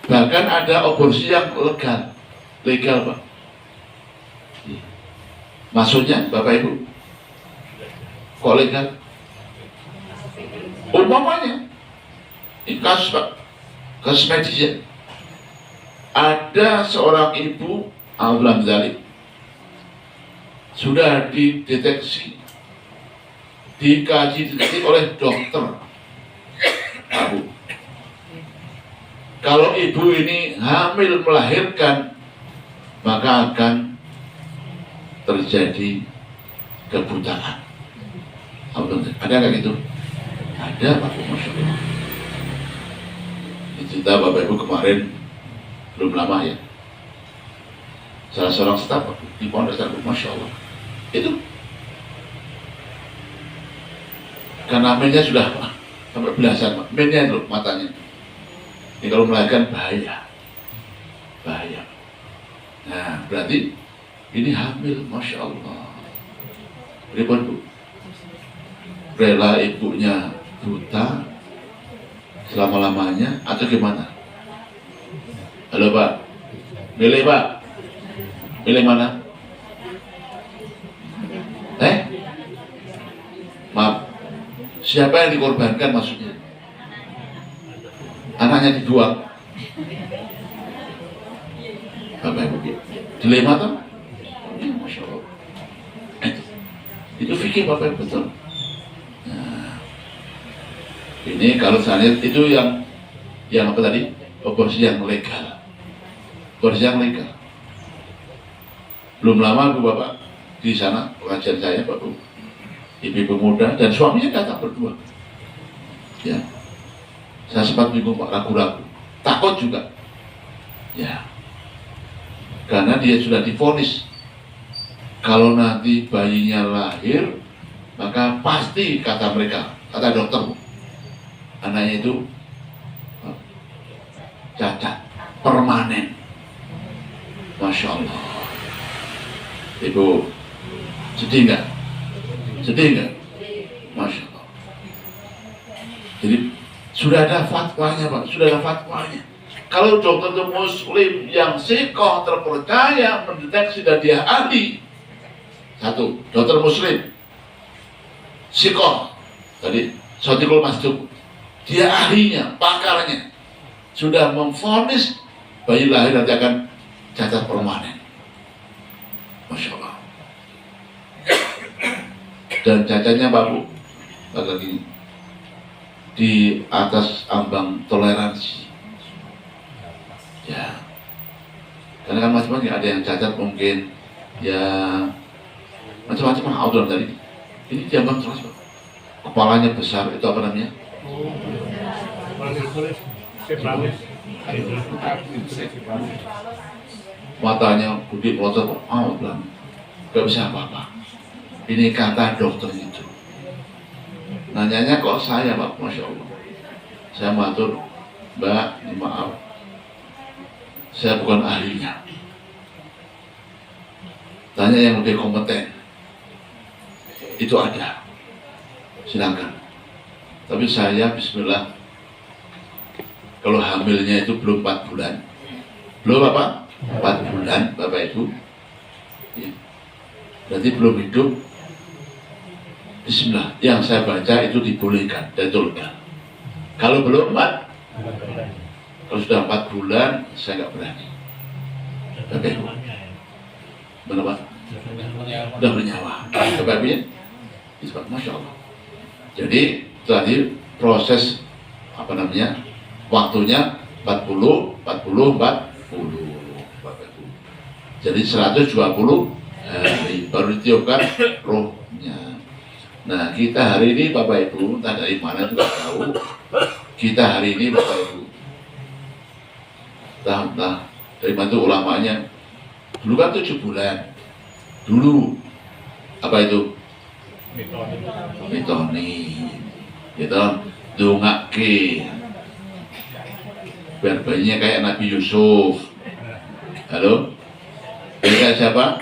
Speaker 1: Bahkan ada aborsi yang legal Pak. Maksudnya Bapak Ibu, kok legal? Umpamanya ini kasus Pak, kasus medis ya. Ada seorang ibu, alhamdulillah, sudah dideteksi, dikaji oleh dokter. Abu, kalau ibu ini hamil melahirkan, maka akan terjadi kebutaan. Ada nggak gitu? Ada Pak, Masya Allah. Ini cerita Bapak Ibu kemarin, belum lama ya. Salah seorang staf di Pondok Pesantren, Masya Allah. Itu karena mainnya sudah sampai belasan, mainnya itu matanya. Ini kalau melahirkan bahaya. Nah berarti ini hamil, Masya Allah. Repot Bu. Rela ibunya buta selama-lamanya atau gimana? Halo Pak, milih Pak, milih mana? Maaf, siapa yang dikorbankan maksudnya? Anaknya dibuang. Bapak Ibu, dilema tuh? Masya Allah. Itu fikih Bapak Ibu, betul. Nah, ini kalau saya lihat itu yang apa tadi? Aborsi yang legal. Aborsi yang legal. Belum lama Bu Bapak di sana pengajian saya Pak Bu, ibu muda dan suaminya datang berdua. Ya, saya sempat bingung Pak, ragu-ragu, takut juga. Ya, karena dia sudah divonis kalau nanti bayinya lahir, maka pasti kata mereka, kata dokter, anaknya itu cacat permanen. Masya Allah. Ibu sedih nggak? Sedih nggak? Masya Allah. Jadi sudah ada fatwanya Pak, sudah ada fatwanya. Kalau dokter muslim yang sikoh terpercaya mendeteksi dan dia ahli, satu, dokter muslim sikoh tadi Sotikul Masjid, dia ahlinya, pakarnya sudah memvonis bayi lahir nanti akan cacat permanen. Masya Allah. Dan cacatnya Pak Bu, lagi di atas ambang toleransi. Ya, karena kan macam-macam, ada yang cacat mungkin, ya macam-macam outdoor tadi. Ini di ambang toleransi. Kepalanya besar, itu apa namanya? Matanya gede, melotot, bilang gak bisa apa-apa. Ini kata dokter itu. Nanyanya kok saya Pak, Masya Allah. Saya matur, Mbak, maaf, saya bukan ahlinya. Tanya yang lebih kompeten. Itu ada. Silakan. Tapi saya bismillah, kalau hamilnya itu belum 4 bulan. Belum apa? 4 bulan Bapak Ibu. Ya. Berarti belum hidup. Bismillah. Yang saya baca itu dibolehkan dan ditolakkan. Kalau belum 4, kalau sudah 4 bulan, saya nggak berani. Bapak Ibu. Benar Pak? Sudah bernyawa. Bapak Ibu ya? Itu Pak, Masya Allah. Jadi tadi proses apa namanya? Waktunya 40 Bapak Ibu. Jadi 120 hari baru ditiupkan rohnya. Nah kita hari ini Bapak Ibu, entah dari mana juga tahu. Kita hari ini Bapak Ibu, entah dari mana itu ulamanya. Dulu kan 7 bulan. Dulu apa itu? Mitoni. Gitu, dongake. Biar bayinya kayak Nabi Yusuf. Halo? Kayak siapa?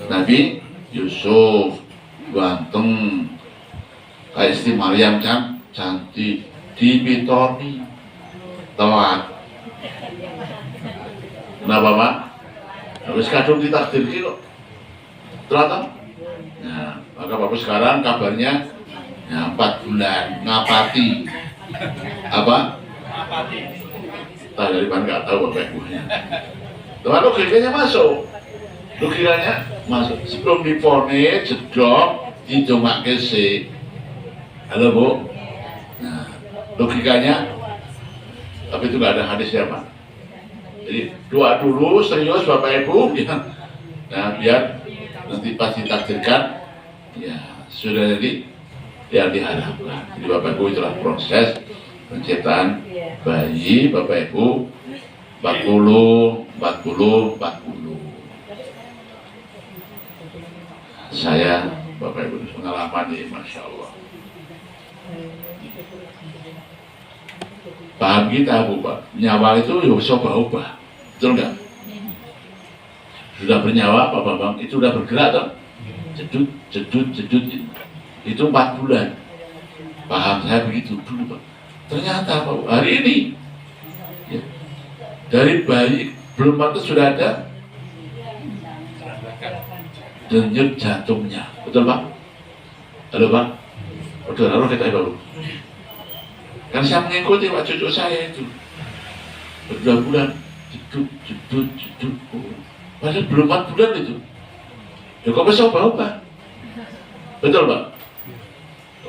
Speaker 1: Nabi Yusuf, ganteng, kayak Isti Maryam cantik, dipitoni, telat. Kenapa Pak? Habis kadung ditakdirkan kok, ternyata. Nah, maka Bapak sekarang kabarnya, ya 4 bulan, ngapati. Apa? Ngapati. Entah dari mana nggak tahu Bapak Ibunya. Teman logikanya masuk. Logikanya masuk. Sebelum divonis, jedok, didongake sih. Halo Bu. Nah, logikanya, tapi itu nggak ada hadisnya Pak. Jadi doa dulu serius Bapak Ibu, ya. Nah biar nanti pas ditakdirkan, ya sudah jadi yang diharapkan. Jadi Bapak Ibu itulah proses penciptaan bayi Bapak Ibu 40. Saya Bapak Ibu pengalaman nih, Masya Allah. Paham kita Bu Pak, nyawa itu ya bisa ubah, betul nggak? Sudah bernyawa Pak Bambang, itu sudah bergerak toh? Jedut, itu 4 bulan. Paham saya begitu dulu Pak. Ternyata Pak, hari ini ya, dari bayi belum mati sudah ada denyut jantungnya, betul Pak? Halo Pak? Udah lalu kita baru. Kan saya mengikuti Pak cucu saya itu berbulan-bulan jedut. Padahal belum 4 bulan itu. Ya kok bisa ubah-ubah? Betul Pak?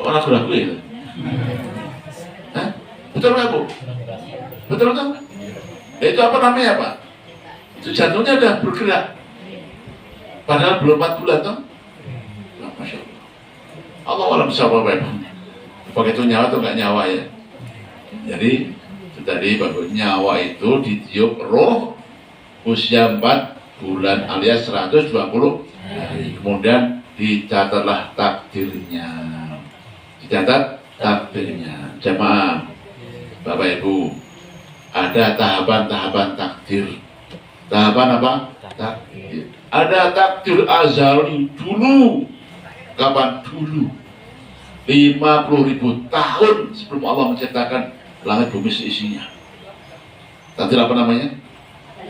Speaker 1: Orang ragu ya? Hah? Betul nggak Bu? Betul kan? Itu apa namanya Pak? Itu jantungnya udah bergerak. Padahal belum 4 bulan toh? Nah, Masya Allah. Allah alam bisa Bapak Ibu. Pakai itu nyawa atau nggak nyawa ya? Jadi Tadi bahwa nyawa itu ditiup roh usia 4 bulan alias 120 hari. Kemudian dicatatlah takdirnya. Dicatat takdirnya. Jemaah, Bapak Ibu, ada tahapan-tahapan takdir. Tahapan apa? Takdir. Ada takdir azali dulu. Kapan dulu? 50.000 tahun sebelum Allah menciptakan langit bumi seisinya. Takdir apa namanya?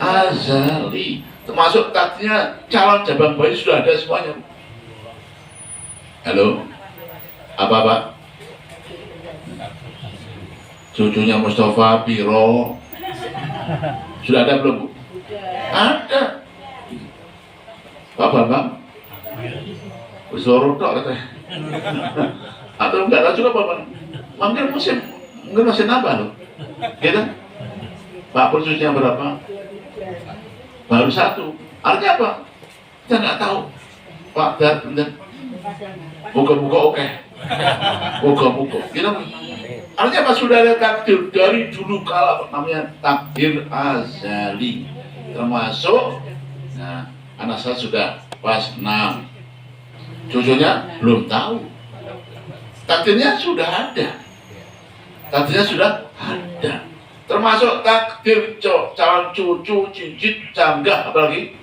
Speaker 1: Azali. Termasuk takdirnya calon jabang bayi sudah ada semuanya. Halo? Apa Pak? Cucunya Mustafa Piro sudah ada belum Bu? Ada. Pak Bambang bersuara tok katanya. Atau enggak tahu juga Pak Bambang. Mungkin masih nambah loh. Gitu? Pak Pur cucunya berapa? Baru 1. Artinya apa? Kita nggak tahu. Pak dan buka-buka oke. Buka-buka. Gitu? Artinya apa? Sudah ada takdir dari dulu kala, namanya takdir azali. Termasuk, nah, anak saya sudah kelas 6. Cucunya belum tahu. Takdirnya sudah ada. Takdirnya sudah ada. Termasuk takdir calon cucu, cicit, canggah, apalagi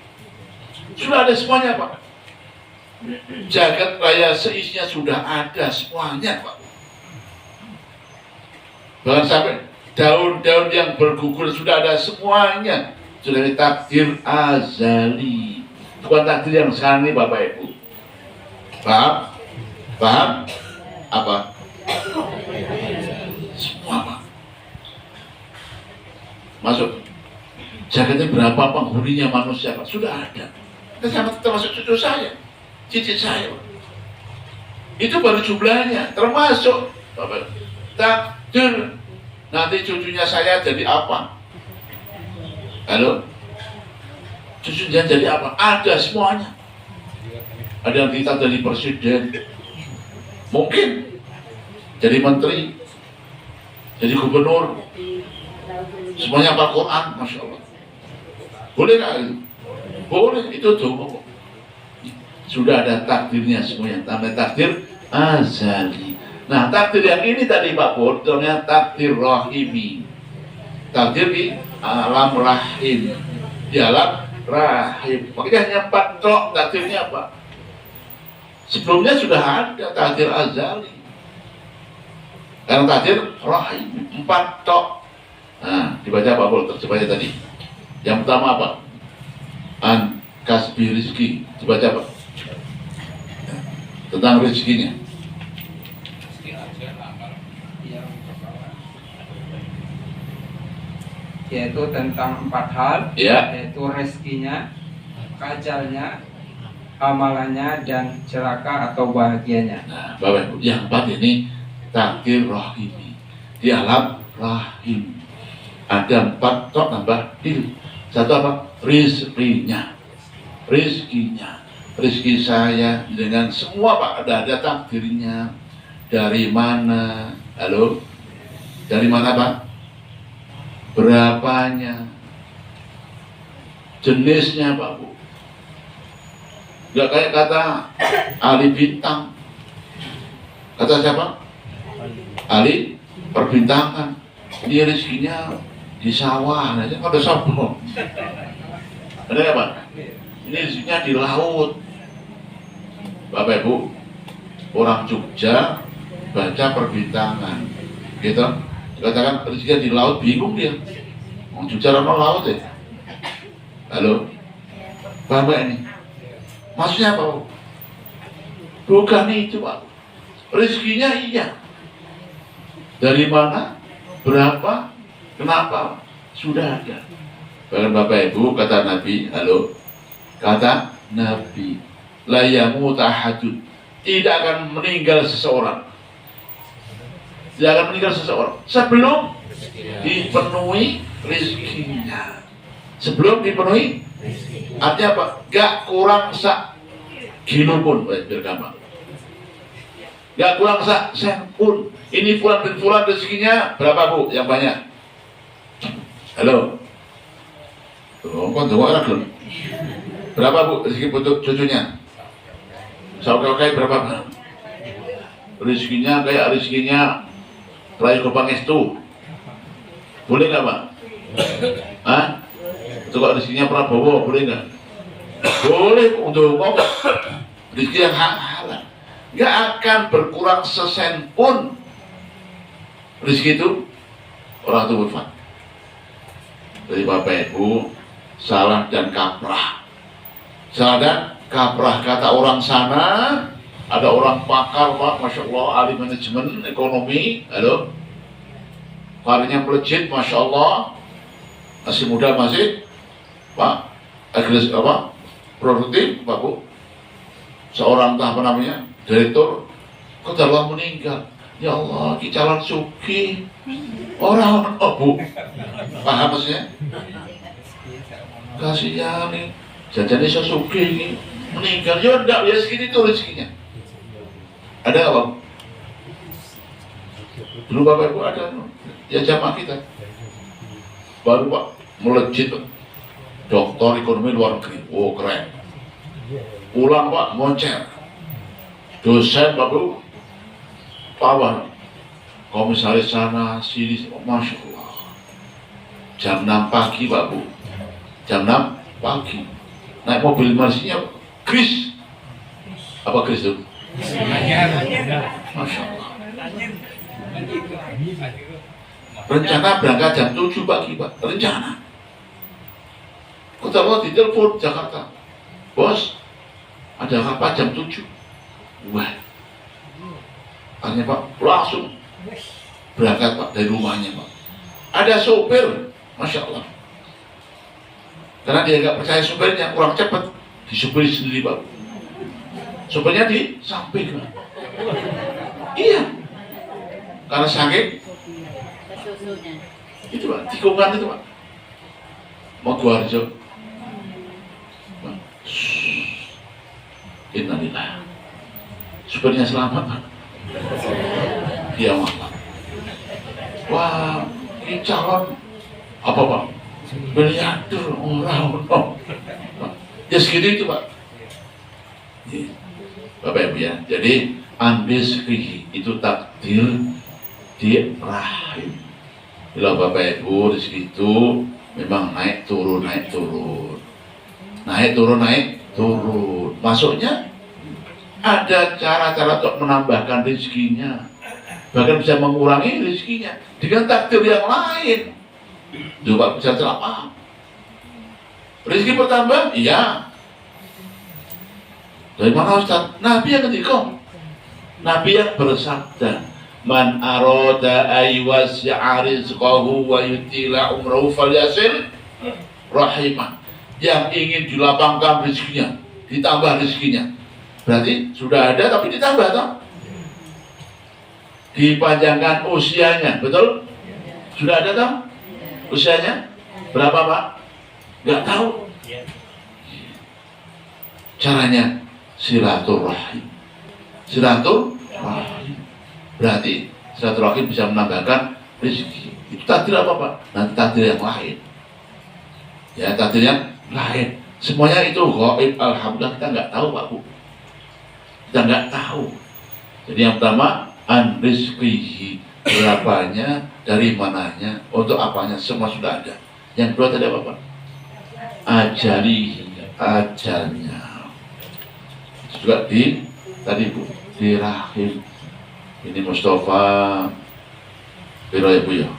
Speaker 1: sudah ada semuanya Pak. Jagat raya seisinya sudah ada semuanya Pak. Bahkan sampai daun-daun yang bergugur sudah ada semuanya. Sudah ada takdir azali. Bukan takdir yang sekarang ini Bapak Ibu. Paham? Paham? Apa? Semua Pak. Masuk. Jagatnya berapa penghuninya manusia Pak? Sudah ada. Termasuk cucu saya, cicit saya Pak. Itu baru jumlahnya. Termasuk Bapak, takdir nanti cucunya saya jadi apa? Halo? Cucunya jadi apa? Ada semuanya. Ada yang kita jadi presiden, mungkin jadi menteri, jadi gubernur, semuanya hafal Quran, Masya Allah. Boleh nggak itu? Boleh, itu tuh. Sudah ada takdirnya semuanya, namanya takdir azali. Nah, takdir yang ini tadi Pak Pur, namanya takdir rahimi. Takdir di alam rahim. Di alam rahim. Makanya hanya 4 tok takdirnya Pak. Sebelumnya sudah ada takdir azali. Karena takdir rahim 4 tok. Nah, dibaca Pak Pur, terjemahnya tadi. Yang pertama apa? An kasbi rizki. Dibaca Pak. Tentang rezekinya.
Speaker 3: Yaitu tentang 4 hal,
Speaker 1: Ya.
Speaker 3: yaitu rezekinya, kajalnya, amalannya, dan celaka atau bahagianya.
Speaker 1: Nah, Bapak Ibu, yang 4 ini takdir rahimi. Di alam rahim. Ada 4 tok tambah il. 1 apa? Rizkinya. Rizkinya. Rizki saya dengan semua Pak, ada takdirnya. Dari mana? Halo? Dari mana Pak? Berapanya? Jenisnya Pak Bu. Gak kayak kata Ali Bintang. Kata siapa? Ali perbintangan. Dia rezekinya di sawah aja, ada sombong. Ada ya Pak? Ini rezekinya di laut. Bapak Ibu, orang Jogja baca perbintangan, gitu. Katakan rezekinya di laut, bingung dia. Orang Jogja orang laut ya. Halo, Bapak ini, maksudnya apa? Bu? Bukan itu Pak. Rezekinya iya. Dari mana? Berapa? Kenapa? Sudah ada. Bahkan Bapak Ibu kata Nabi, halo, kata Nabi, la yamutu ahadun, tidak akan meninggal seseorang. Tidak akan meninggal seseorang sebelum dipenuhi rezekinya. Sebelum dipenuhi, artinya apa? Gak kurang sak kilo pun, bergambar. Gak kurang sak sen pun. Ini fulan dan fulan rezekinya berapa Bu? Yang banyak Halo. Tuh, kok tunggu orang belum? Berapa Bu rezeki untuk cucunya? Oke berapa Pak? Rezekinya kayak rezekinya Prayogo Pangestu. Boleh nggak Pak? Hah? Itu kok rezekinya Prabowo, boleh nggak? Boleh untuk kok rezeki yang halal. Nggak akan berkurang sesen pun rezeki itu orang itu berfat. Jadi Bapak Ibu, salah dan kaprah. Salah dan kaprah kata orang sana. Ada orang pakar Pak, Masya Allah, ahli manajemen ekonomi. Halo, karirnya melejit, Masya Allah, masih muda masih Pak, agresif apa, produktif Pak Bu. Seorang entah apa namanya, direktur, kok telah meninggal. Ya Allah, ki calon suki. Orang Bu, paham maksudnya? Kasihan nih, jajannya sesuki ini meninggal. Ya enggak, ya segini tuh rezekinya. Ada nggak Bang? Dulu Bapak Ibu ada, ya jamaah kita. Baru Pak, melejit Pak. Doktor ekonomi luar negeri, oh keren. Pulang Pak, moncer. Dosen Bapak Ibu, apa? Komisaris sana, sini, oh, Masya Allah. Jam 6 pagi Pak Bu, jam 6 pagi. Naik mobil marsinya, Kris. Apa Kris itu? Masya Allah. Rencana berangkat jam 7 pagi Pak, rencana. Kota di telepon Jakarta, bos, ada apa jam 7? Wah, akhirnya Pak langsung berangkat Pak dari rumahnya Pak. Ada sopir, Masya Allah. Karena dia nggak percaya sopirnya, kurang cepat, disupiri sendiri Pak. Sopirnya di samping. Iya. Karena sakit. Itu Pak, tikungan itu Pak. Mogoharjo. Innalillah. Supirnya selamat Pak. Dia malah. Wah, ini calon apa Pak? Miliarder orang. Ya segitu itu Pak. Bapak Ibu ya. Jadi ambil rezeki itu takdir di rahim. Bila Bapak Ibu rezeki itu memang naik turun, naik turun, naik turun, naik turun. Masuknya ada cara-cara untuk menambahkan rezekinya, bahkan bisa mengurangi rezekinya dengan takdir yang lain. Coba bisa celaka. Rezeki bertambah, iya. Dari mana Ustaz? Nabi yang ketika, Nabi yang bersabda, man aroda aywasya'a rizqahu wa yutila umrahu falyasil rahimah. Yang ingin dilapangkan rezekinya, ditambah rezekinya. Berarti sudah ada tapi ditambah toh? Dipanjangkan usianya, betul? Sudah ada toh? Usianya berapa Pak? Nggak tahu. Caranya silaturahim. Silaturahim. Berarti silaturahim bisa menambahkan rezeki. Itu takdir apa Pak? Nanti takdir yang lain. Ya takdir yang lain. Semuanya itu gaib. Alhamdulillah kita nggak tahu Pak Bu. Kita nggak tahu. Jadi yang pertama an rizqihi, berapanya, dari mananya, untuk apanya, semua sudah ada. Yang kedua tadi apa Pak? Ajalihi, ajalnya. Juga di tadi Bu, di rahim. Ini Mustafa Biro ya Bu ya.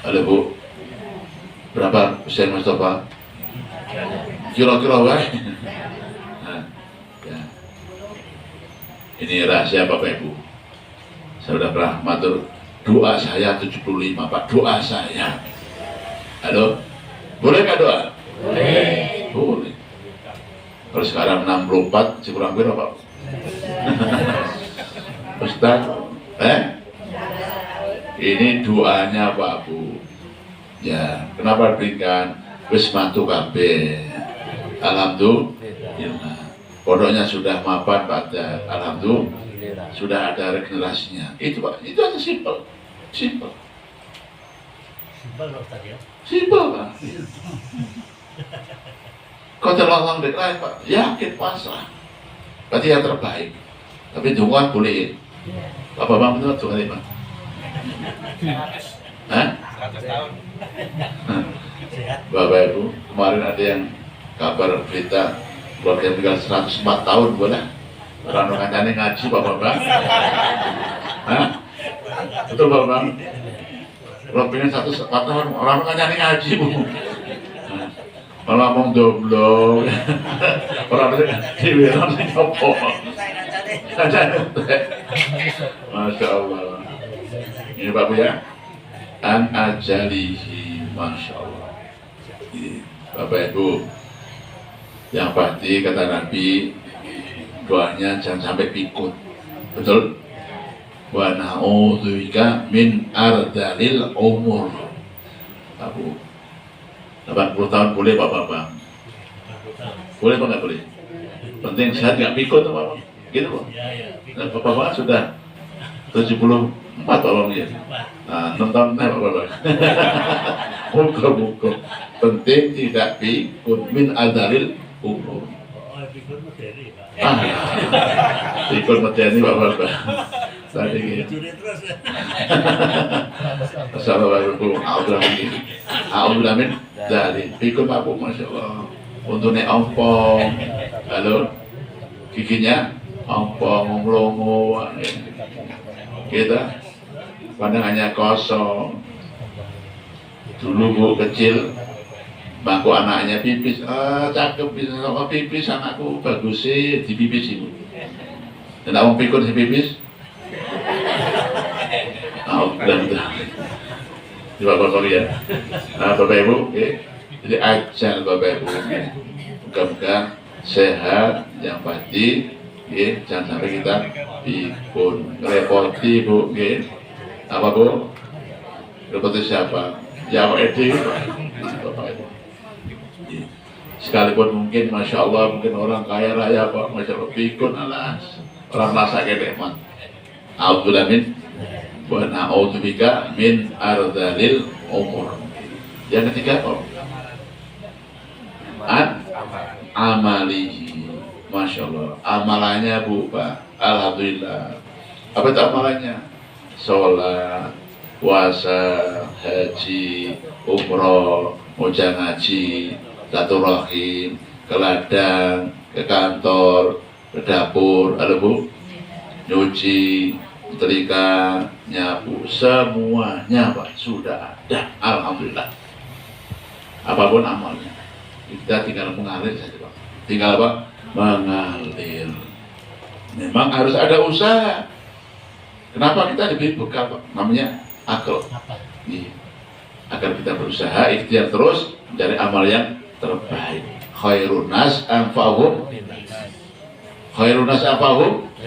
Speaker 1: Halo Bu, berapa usia Mustafa? Kira-kira nah, ya. Ini rahasia Bapak Ibu. Saya sudah pernah matur doa saya 75 Pak, doa saya. Halo, boleh nggak doa? Boleh. Boleh. Kalau sekarang 64, kurang berapa Pak? Ustaz, ini doanya Pak Bu. Ya, kenapa diberikan wis mantu kabeh. Alhamdulillah. Pondoknya sudah mapan pada, alhamdulillah. Sudah ada regenerasinya. Itu Pak, itu aja simple. Simple.
Speaker 4: Simpel loh Ustaz ya.
Speaker 1: Simpel Pak. Kau terlalu dek lain Pak, yakin pasrah. Berarti yang terbaik. Tapi dukungan boleh. Bapak Bang itu dukungan Pak. Hah?
Speaker 2: 100 tahun.
Speaker 4: Sehat.
Speaker 1: Bapak Ibu, kemarin ada yang kabar berita keluarga tinggal 104 tahun boleh. Orang kancane ngaji Bapak Bang. Hah? Betul Bapak Bang? Kalau pengen 104 tahun orang kancane ngaji Bu. Malah ngomong doblo. Orang itu dibilang apa? Masya Allah. Ini Pak Bu ya. An ajalihi, Masya Allah. Ini, Bapak Ibu, yang pasti kata Nabi, doanya jangan sampai pikun. Betul? Wa na'udzubika min ardalil umur. Pak Bu, 80 tahun boleh Pak Bang? Boleh Pak nggak boleh? Penting sehat nggak pikun Pak Bang. Gitu Pak. Nah, Bapak Bang sudah 74 Pak Bang ya. Nah, 6 tahun Pak Bang. Muka-muka. Penting tidak pikun min ardalil umur.
Speaker 4: Oh, pikun modern Pak.
Speaker 1: Pikun modern Pak Bang. Tadi gitu.
Speaker 4: Curi terus.
Speaker 1: Assalamualaikum warahmatullahi dari pikun Pak Bu, Masya Allah. Untune ompong, halo, giginya ompong, melongo, kita pandangannya kosong. Dulu Bu kecil, bangku anaknya pipis, cakep bisa sama pipis anakku bagus sih di pipis Ibu. Dan awang pikun si pipis. Alhamdulillah. Di Bapak ya. Nah, Bapak Ibu, jadi ajal Bapak Ibu. Mudah-mudahan sehat yang pasti. Jangan sampai kita pikun, repoti Bu. Apa Bu? Repoti siapa? Ya Pak Edi. Bapak Ibu. Sekalipun mungkin, Masya Allah, mungkin orang kaya raya Pak, Masya Allah, pikun alas. Orang rasa kayak man. Alhamdulillah min. Wa na'udzubika min ardalil umur. Yang ketiga apa? Amalihi. Masya Allah. Amalannya Bu Pak. Alhamdulillah. Apa itu amalannya? Sholat, puasa, haji, umroh, muja ngaji, silaturahim, ke ladang, ke kantor, ke dapur, ada Bu, nyuci, setrika, nyapu, semuanya Pak sudah ada. Alhamdulillah. Apapun amalnya, kita tinggal mengalir saja Pak. Tinggal apa? Mengalir. Memang harus ada usaha. Kenapa kita diberi bekal Pak? Namanya akal. Iya. Agar kita berusaha, ikhtiar terus mencari amal yang terbaik. Khairun nas anfa'uhum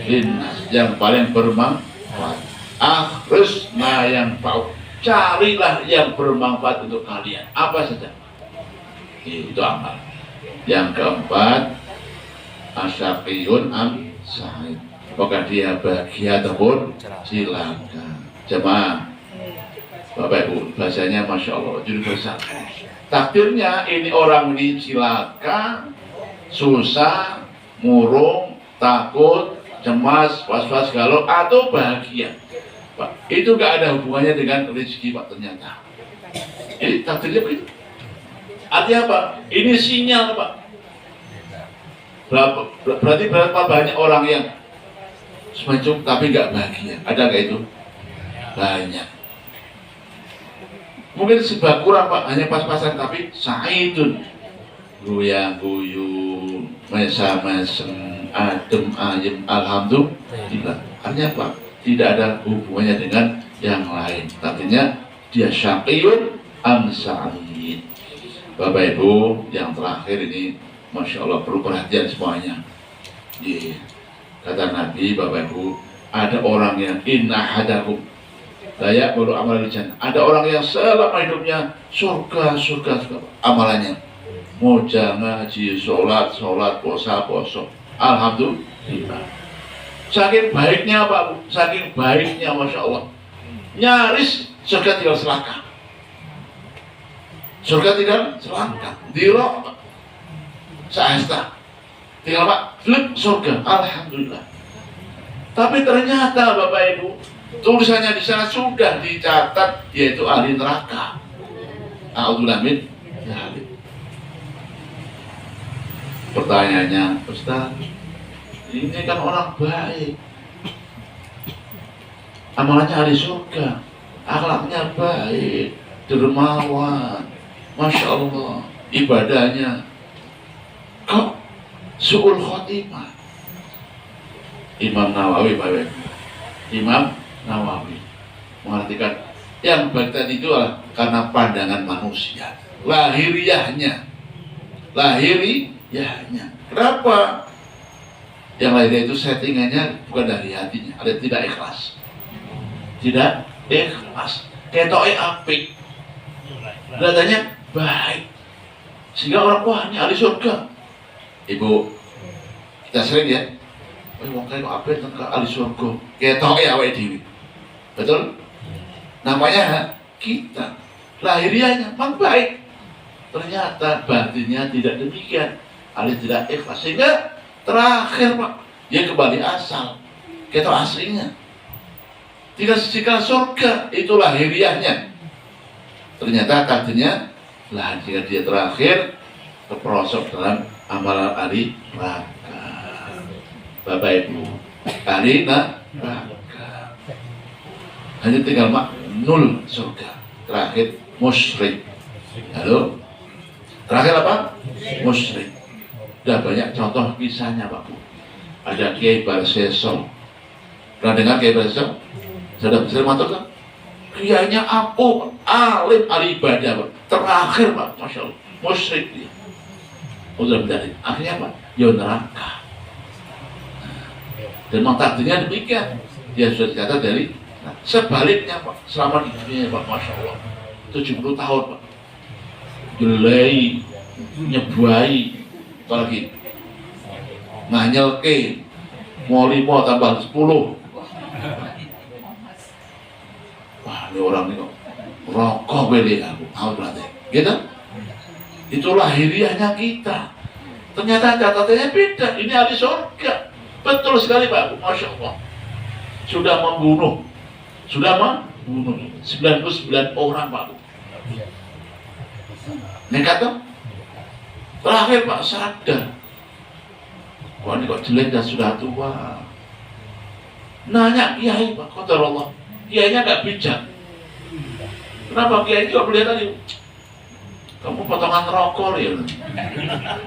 Speaker 1: linnas, yang paling bermanfaat. Akhrisna yang tahu, carilah yang bermanfaat untuk kalian. Apa saja? Itu amal. Yang keempat, asyaqiyun am sa'id. Apakah dia bahagia ataupun cilaka? Jemaah, Bapak Ibu, bahasanya Masya Allah, judul besar. Takdirnya ini orang ini cilaka, susah, murung, takut, cemas, was-was, galau, atau bahagia. Pak, itu gak ada hubungannya dengan rezeki Pak ternyata. Ini takdirnya begitu. Artinya apa? Ini sinyal Pak. Berarti berapa banyak orang yang semacam tapi gak bahagia? Ada gak itu? Banyak. Mungkin sebab kurang Pak, hanya pas-pasan tapi sa'idun, goyang guyu, mesem-mesem, adem ayem, alhamdulillah. Artinya apa? Tidak ada hubungannya dengan yang lain. Artinya dia syaqiyun am sa'id. Bapak Ibu, yang terakhir ini Masya Allah perlu perhatian semuanya. Kata Nabi, Bapak Ibu, ada orang yang inna hadakum layak baru amal di jannah. Ada orang yang selama hidupnya surga amalannya. Moja ngaji, sholat, puasa. Alhamdulillah. Saking baiknya Pak Bu, saking baiknya Masya Allah. Nyaris surga tinggal selangkah. Surga tinggal selangkah, dirok saesta, tinggal Pak, flip surga, alhamdulillah. Tapi ternyata Bapak Ibu, tulisannya di sana sudah dicatat yaitu ahli neraka. A'udzubillah min dzalik. Pertanyaannya, Ustaz, ini kan orang baik, amalannya ahli surga, akhlaknya baik, dermawan, masya Allah, ibadahnya kok su'ul khotimah. Imam Nawawi, Imam Nawawi mengartikan yang baik tadi itu adalah karena pandangan manusia, lahiriahnya. Kenapa? Yang lahiriah itu settingannya bukan dari hatinya, ada tidak ikhlas. Tidak ikhlas. Ketoke apik. Kelihatannya baik. Sehingga orang, wah ini ahli surga. Ibu, kita sering ya, wong kaya kok apik tentang ahli surga. Ketoke awake dhewe. Betul? Namanya kita. Lahiriahnya memang baik. Ternyata batinnya tidak demikian. Ahli tidak ikhlas. Sehingga terakhir Pak, dia kembali asal. Ketok aslinya. Tidak sisikan surga, itu lahiriahnya. Ternyata takdirnya lah jika dia terakhir terperosok dalam amalan ahli neraka. Bapak Ibu, ahli neraka. Hanya tinggal mak 0 surga. Terakhir musyrik. Halo? Terakhir apa? Musyrik. Sudah banyak contoh kisahnya Pak Bu. Ada Kiai Barseso. Pernah dengar Kiai Barseso? Sudah bisa mantul kan? Kiainya apa? Alim, ahli ibadah Pak. Terakhir Pak, masya Allah, musyrik dia. Udah berarti. Akhirnya Pak, ya neraka. Dan memang takdirnya demikian. Dia sudah dicatat dari sebaliknya Pak, selama di dunia Pak, masya Allah, 70 tahun Pak. Jelai, nyebai, apalagi nganyelke, mau 5 tambah 10. Wah, ini orang ini kok rokok beli aku, tahu berarti, gitu? Itu lahiriahnya kita. Ternyata catatannya beda. Ini ahli surga. Betul sekali Pak, masya Allah. Sudah membunuh 99 orang Pak. Nekat tuh. Terakhir Pak sadar. Wah ini kok jelek dan sudah tua. Nanya kiai Pak, qadarullah Allah. Kiainya gak bijak. Kenapa kiai juga melihat tadi? Kamu potongan rokok ya?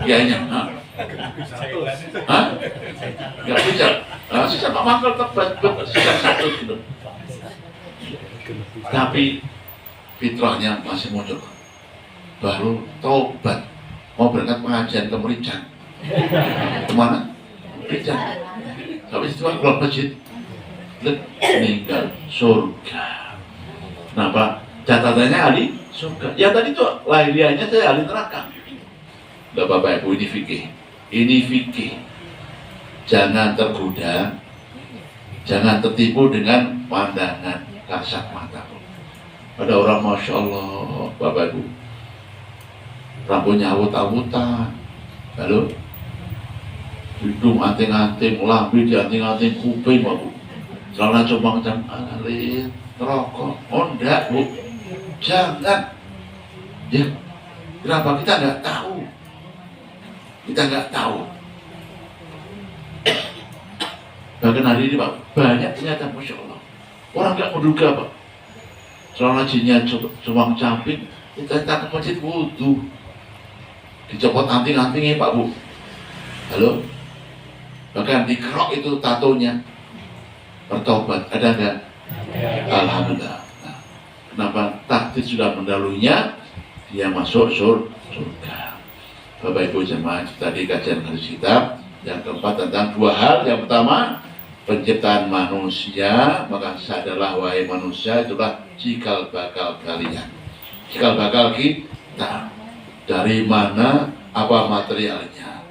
Speaker 1: Kiainya. Hah? Gak bijak. Nah, sisa Pak Mangkel tebas sisa 1 gitu. Tapi fitrahnya masih muncul. Baru taubat, mau berangkat pengajian ke Merican. Kemana? Merican. Sampai situ keluar masjid, meninggal surga. Kenapa? Catatannya ahli surga. Ya tadi tuh lahiriahnya saya ahli neraka. Enggak Bapak Ibu, ini fikih. Ini fikih. Jangan tergoda, jangan tertipu dengan pandangan kasat mata. Ada orang masya Allah Bapak Ibu, rambutnya awut-awutan, lalu hidung anting-anting, lambi di anting-anting kuping Bapak Bu, celana cuma macam alit, rokok. Oh enggak Bu, jangan. Ya, kenapa? Kita nggak tahu. Bahkan hari ini Pak, banyak ternyata masya Allah orang nggak menduga Pak, celana jinnya cuma camping, kita ke masjid wudhu, dicopot anting-antingnya Pak Bu. Halo, bahkan dikerok itu tatonya, bertobat, ada nggak? Alhamdulillah. Nah, kenapa? Takdir sudah mendahulunya, dia masuk surga. Bapak Ibu jemaah, tadi kajian hadis kitab yang keempat tentang 2 hal. Yang pertama, penciptaan manusia. Maka sadarlah wahai manusia, itulah cikal bakal kalian, cikal bakal kita. Dari mana, apa materialnya,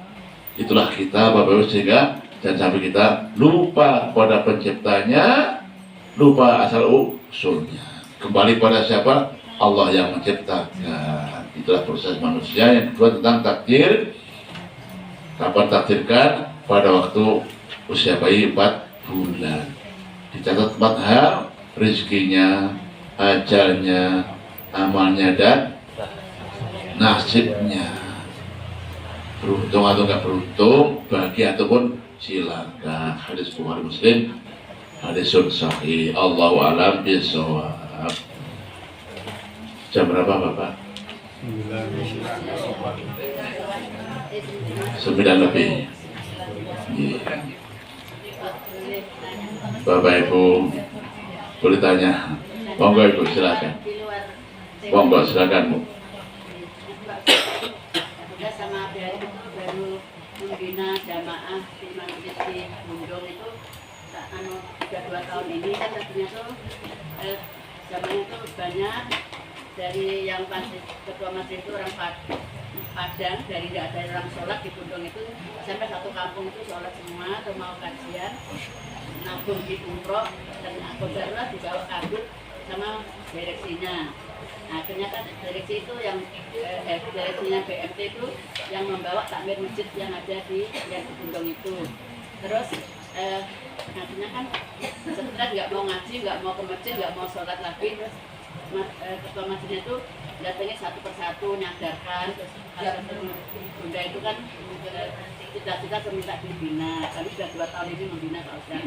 Speaker 1: itulah kita Bapak Ibu. Sehingga jangan sampai kita lupa pada penciptanya, lupa asal usulnya. Kembali pada siapa? Allah yang menciptakan. itulah proses manusia. Yang kedua tentang takdir, kapan takdirkan? Pada waktu usia bayi 4 bulan. Dicatat 4 hal, rezekinya, ajalnya, amalnya, dan nasibnya. Beruntung atau nggak beruntung, bahagia ataupun silakan. Hadis Bukhari Muslim, hadisun sahih. Allahu a'lam bishawab. Jam berapa Bapak? 9 lebih. Iya. Bapak Ibu boleh tanya? Monggo Ibu silakan. Monggo silakan Bu.
Speaker 5: Sama baru membina jamaah di masjid di Bundung itu sudah 2 tahun ini kan tentunya tuh jamaah itu banyak dari yang ketua masjid itu orang Padang, dari tidak ada orang sholat di Bundung itu sampai satu kampung itu sholat semua atau mau kajian nabung di umroh dan kodarlah dibawa kabur sama direksinya. Nah, akhirnya kan direksi itu yang direksinya BMT itu yang membawa takmir masjid yang ada di Bundung itu. Terus akhirnya kan setelah nggak mau ngaji, nggak mau ke masjid, nggak mau sholat lagi, terus ketua masjidnya itu datangnya satu persatu nyadarkan. Terus Bunda itu kan cita-cita minta dibina. Kami sudah 2 tahun ini membina Pak Ustaz.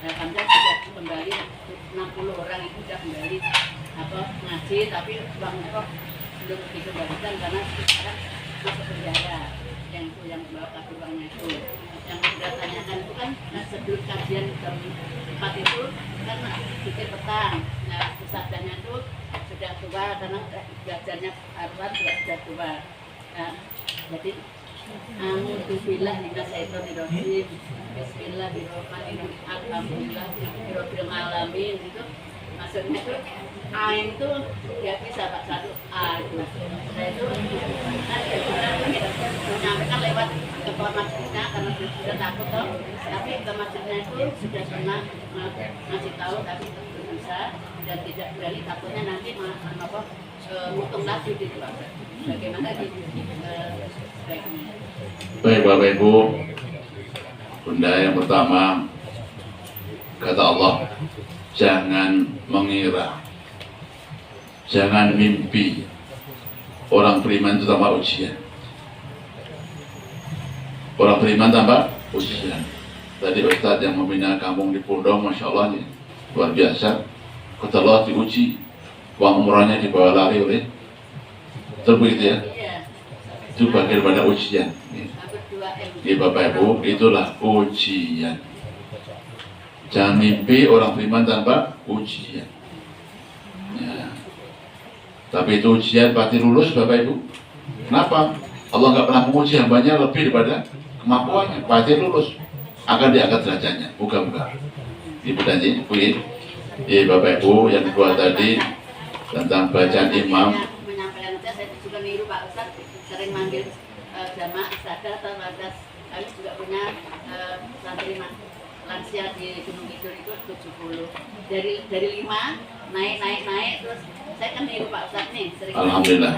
Speaker 5: Kami sudah kembali 60 orang itu sudah kembali ngaji, tapi uang itu belum dikembalikan karena sekarang masuk penjara yang bawa kabur uangnya itu. Yang sudah tanyakan itu kan sebelum kajian jam 4 itu kan pikir petang. Nah, ustadzanya itu sudah tua karena belajarnya Arwan juga sudah tua. Nah, jadi alhamdulillah minasyaitonirrajim. Bismillahirrahmanirrahim. Alhamdulillahirabbil alamin itu. Maksudnya itu A itu ya bisa Pak, satu A itu. Saya itu menyampaikan lewat ketua masjidnya karena sudah takut toh. Tapi ketua masjidnya itu sudah pernah ngasih tahu tapi belum bisa dan tidak berani, takutnya nanti mutung lagi di luar. Bagaimana di baiknya?
Speaker 1: Baik Bapak Ibu, Bunda, yang pertama kata Allah, jangan mengira, jangan mimpi. Orang beriman itu tanpa ujian. Orang beriman tanpa ujian. Tadi Ustadz yang membina kampung di Pundong, Masya Allah, luar biasa. Kata Allah diuji, uang umrahnya dibawa lari oleh begitu ya. Itu bagian pada ujian. Ini Bapak Ibu, itulah ujian. Jangan mimpi orang beriman tanpa ujian. Ya. Tapi itu ujian pasti lulus Bapak Ibu. Kenapa? Allah nggak pernah menguji hambanya lebih daripada kemampuannya. Pasti lulus. Akan diangkat derajatnya. Buka-buka. Ibu dan Ibu. Bapak Ibu, yang kedua tadi tentang bacaan imam.
Speaker 5: Menyampaikan saja, saya juga niru Pak Ustadz sering manggil jamaah ibadah atau wadas. Kami juga punya santri lansia di Gunung Kidul itu 70. Dari 5 naik terus saya kan niru Pak Ustadz nih sering.
Speaker 1: Alhamdulillah.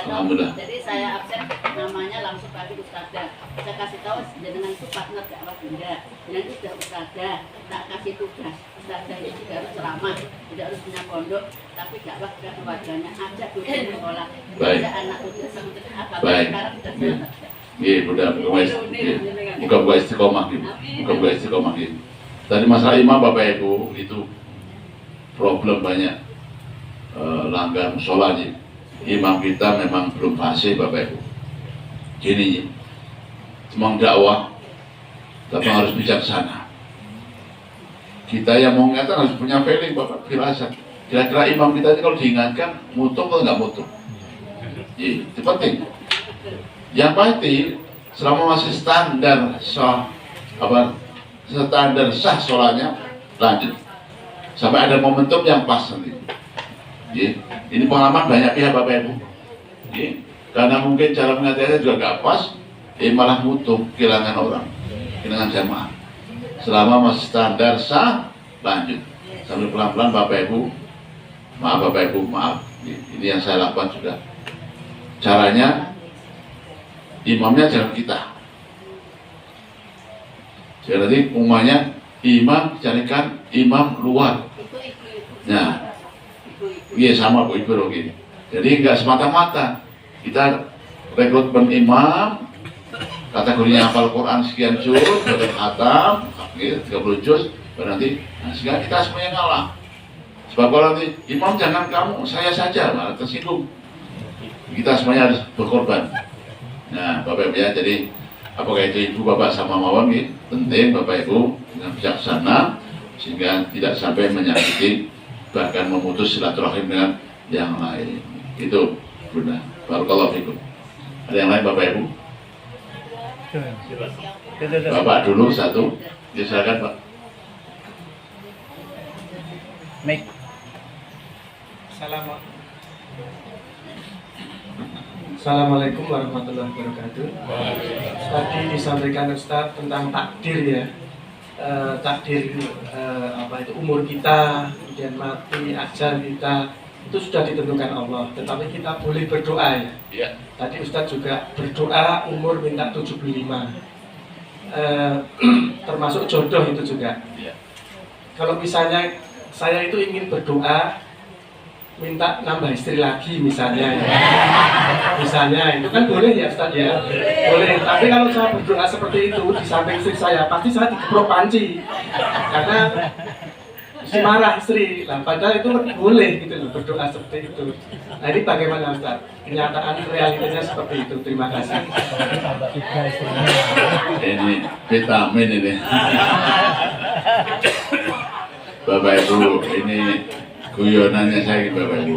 Speaker 5: Alhamdulillah. Jadi saya absen namanya langsung Pak Ustadzah. Saya kasih tahu dengan itu partner dakwah Bunda. Dan itu sudah Ustadzah. Tak kasih tugas. Ustadzah itu juga harus ceramah, tidak harus punya pondok, tapi dakwah ke keluarganya, ajak dulu di sekolah, ajak anak udah sampai apa sekarang sudah selesai.
Speaker 1: Iya, buka istiqomah gitu. Buka istiqomah gitu. Tadi masalah imam Bapak Ibu itu problem banyak. Langgar musola nih. Imam kita memang belum fasih Bapak Ibu. Gini, semua dakwah, tapi harus bijaksana. Kita yang mau ngatakan harus punya feeling Bapak, firasat. Kira-kira imam kita ini kalau diingatkan mutung atau nggak mutung? Iya, itu penting. Yang pasti selama masih standar sah sholatnya lanjut sampai ada momentum yang pas nanti. Ini pengalaman banyak pihak Bapak Ibu. Karena mungkin cara mengajarnya juga nggak pas, malah mutung, kehilangan orang, kehilangan jamaah. Selama masih standar sah lanjut sambil pelan-pelan Bapak Ibu. Maaf Bapak Ibu, maaf. Ini yang saya lakukan sudah caranya imamnya jangan kita. Jadi umumnya imam carikan imam luar.
Speaker 5: Itu ibu-ibu.
Speaker 1: Nah,
Speaker 5: Ibu-ibu.
Speaker 1: iya sama Bu Ibu Rogi. Jadi nggak semata-mata kita rekrutmen imam, kategorinya hafal Quran sekian juz, badan khatam, gitu, 30 juz, berarti nah, sehingga kita semuanya ngalah. Sebab kalau nanti imam jangan kamu, saya saja, malah tersinggung. Kita semuanya harus berkorban. Nah, Bapak Ibu ya, jadi apakah itu Ibu Bapak sama mawon gitu, penting Bapak Ibu dengan bijaksana sehingga tidak sampai menyakiti bahkan memutus silaturahim dengan yang lain. Itu Bunda. Barakallahu fikum. Ada yang lain Bapak Ibu? Bapak dulu satu. Ya, silakan Pak.
Speaker 2: Mik.
Speaker 6: Assalamualaikum warahmatullahi wabarakatuh. Tadi disampaikan Ustadz tentang takdir ya. Takdir apa itu umur kita, kemudian mati, ajal kita itu sudah ditentukan Allah. Tetapi kita boleh berdoa ya.
Speaker 1: Iya.
Speaker 6: Tadi Ustadz juga berdoa umur minta 75. Termasuk jodoh itu juga.
Speaker 1: Iya.
Speaker 6: Kalau misalnya saya itu ingin berdoa minta nambah istri lagi misalnya ya. Misalnya itu kan boleh ya Ustaz ya, boleh. Tapi kalau saya berdoa seperti itu di samping istri saya pasti saya dikeprok panci karena si marah istri lah, padahal itu boleh gitu loh berdoa seperti itu. Nah ini bagaimana Ustaz, kenyataan realitanya seperti itu. Terima kasih.
Speaker 1: Ini vitamin ini. Bapak Ibu, ini guyonannya saya Bapak Ibu.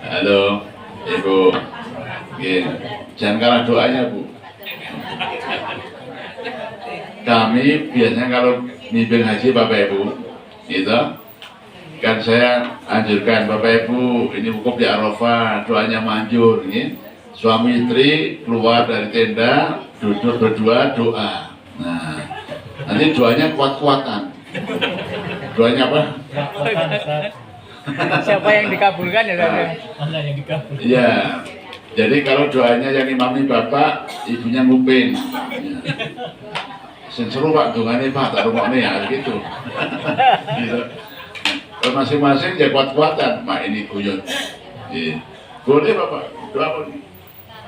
Speaker 1: Halo Ibu, jangan kalah doanya Bu. Kami biasanya kalau bimbing haji Bapak Ibu, gitu, kan saya anjurkan Bapak Ibu ini wukuf di Arafah, doanya manjur, gitu. Suami istri keluar dari tenda, duduk berdua doa. Nah, nanti doanya kuat-kuatan. Doanya apa?
Speaker 2: Siapa yang dikabulkan ya?
Speaker 1: Allah yang dikabulkan. Iya. Jadi kalau doanya yang imami bapak, ibunya nguping. Ya. Sing seru Pak dongane Pak, tak rungokne ya gitu. Gitu. Kalau masing-masing ya kuat-kuatan, mak ini guyon. Iya. Boleh Bapak, doa boleh.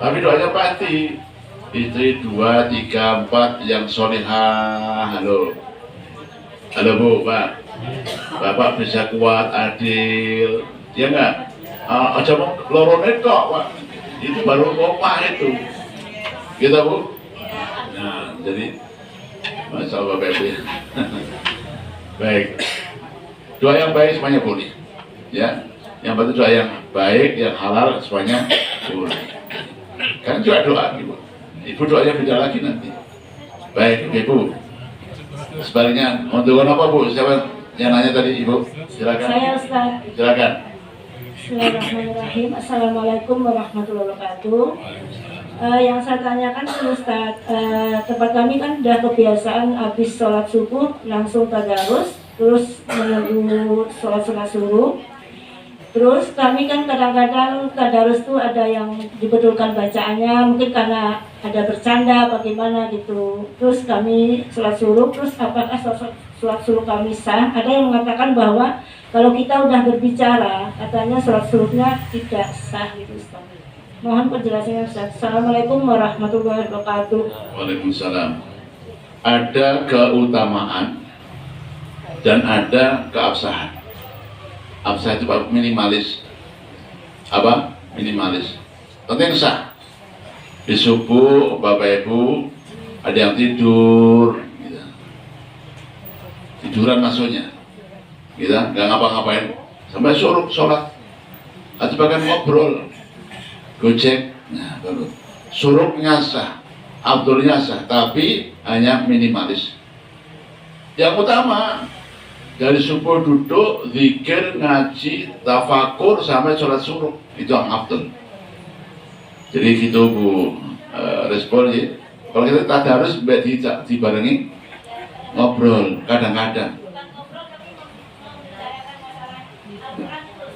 Speaker 1: Tapi doanya pasti istri 2, 3, 4 yang solihah. Halo. Halo Bu, Pak. Bapak bisa kuat, adil, ya enggak? Aja mau lorone kok, Pak. Itu baru omah itu. Gitu Bu? Nah, jadi Masya Allah Bapak Ibu. Baik. Doa yang baik semuanya boleh. Ya. Yang penting doa yang baik, yang halal semuanya boleh. Kan juga doa Ibu. Ibu doanya beda lagi nanti. Baik, Ibu. Sebaliknya, untuk apa Bu? Siapa yang nanya tadi Ibu? Silakan.
Speaker 7: Saya Ustaz.
Speaker 1: Silakan.
Speaker 7: Bismillahirrahmanirrahim. Assalamualaikum warahmatullahi wabarakatuh. Yang saya tanyakan Ustaz, tempat kami kan udah kebiasaan habis sholat subuh langsung tadarus, terus menunggu sholat sunat subuh. Terus kami kan kadang-kadang tadarus tuh ada yang dibetulkan bacaannya, mungkin karena ada bercanda bagaimana gitu. Terus kami sholat suruh, terus apakah sholat suruh kami sah? Ada yang mengatakan bahwa kalau kita udah berbicara, katanya sholat suruhnya tidak sah gitu Ustaz. Mohon penjelasannya Ustaz. Assalamualaikum warahmatullahi wabarakatuh.
Speaker 1: Waalaikumsalam. Ada keutamaan dan ada keabsahan. Absah itu minimalis. Apa? Minimalis. Penting sah. Di subuh, Bapak Ibu, ada yang tidur, gitu. Tiduran maksudnya, gitu, nggak ngapa-ngapain, sampai suruh sholat, atau bahkan ngobrol, gojek, nah baru. Suruhnya sah, abdulnya sah, tapi hanya minimalis. Yang utama, dari subuh duduk, zikir, ngaji, tafakur, sampai sholat suruh. Itu yang afdal. Jadi gitu Bu, respon ya. Kalau kita tadarus, dibarengi ngobrol, kadang-kadang.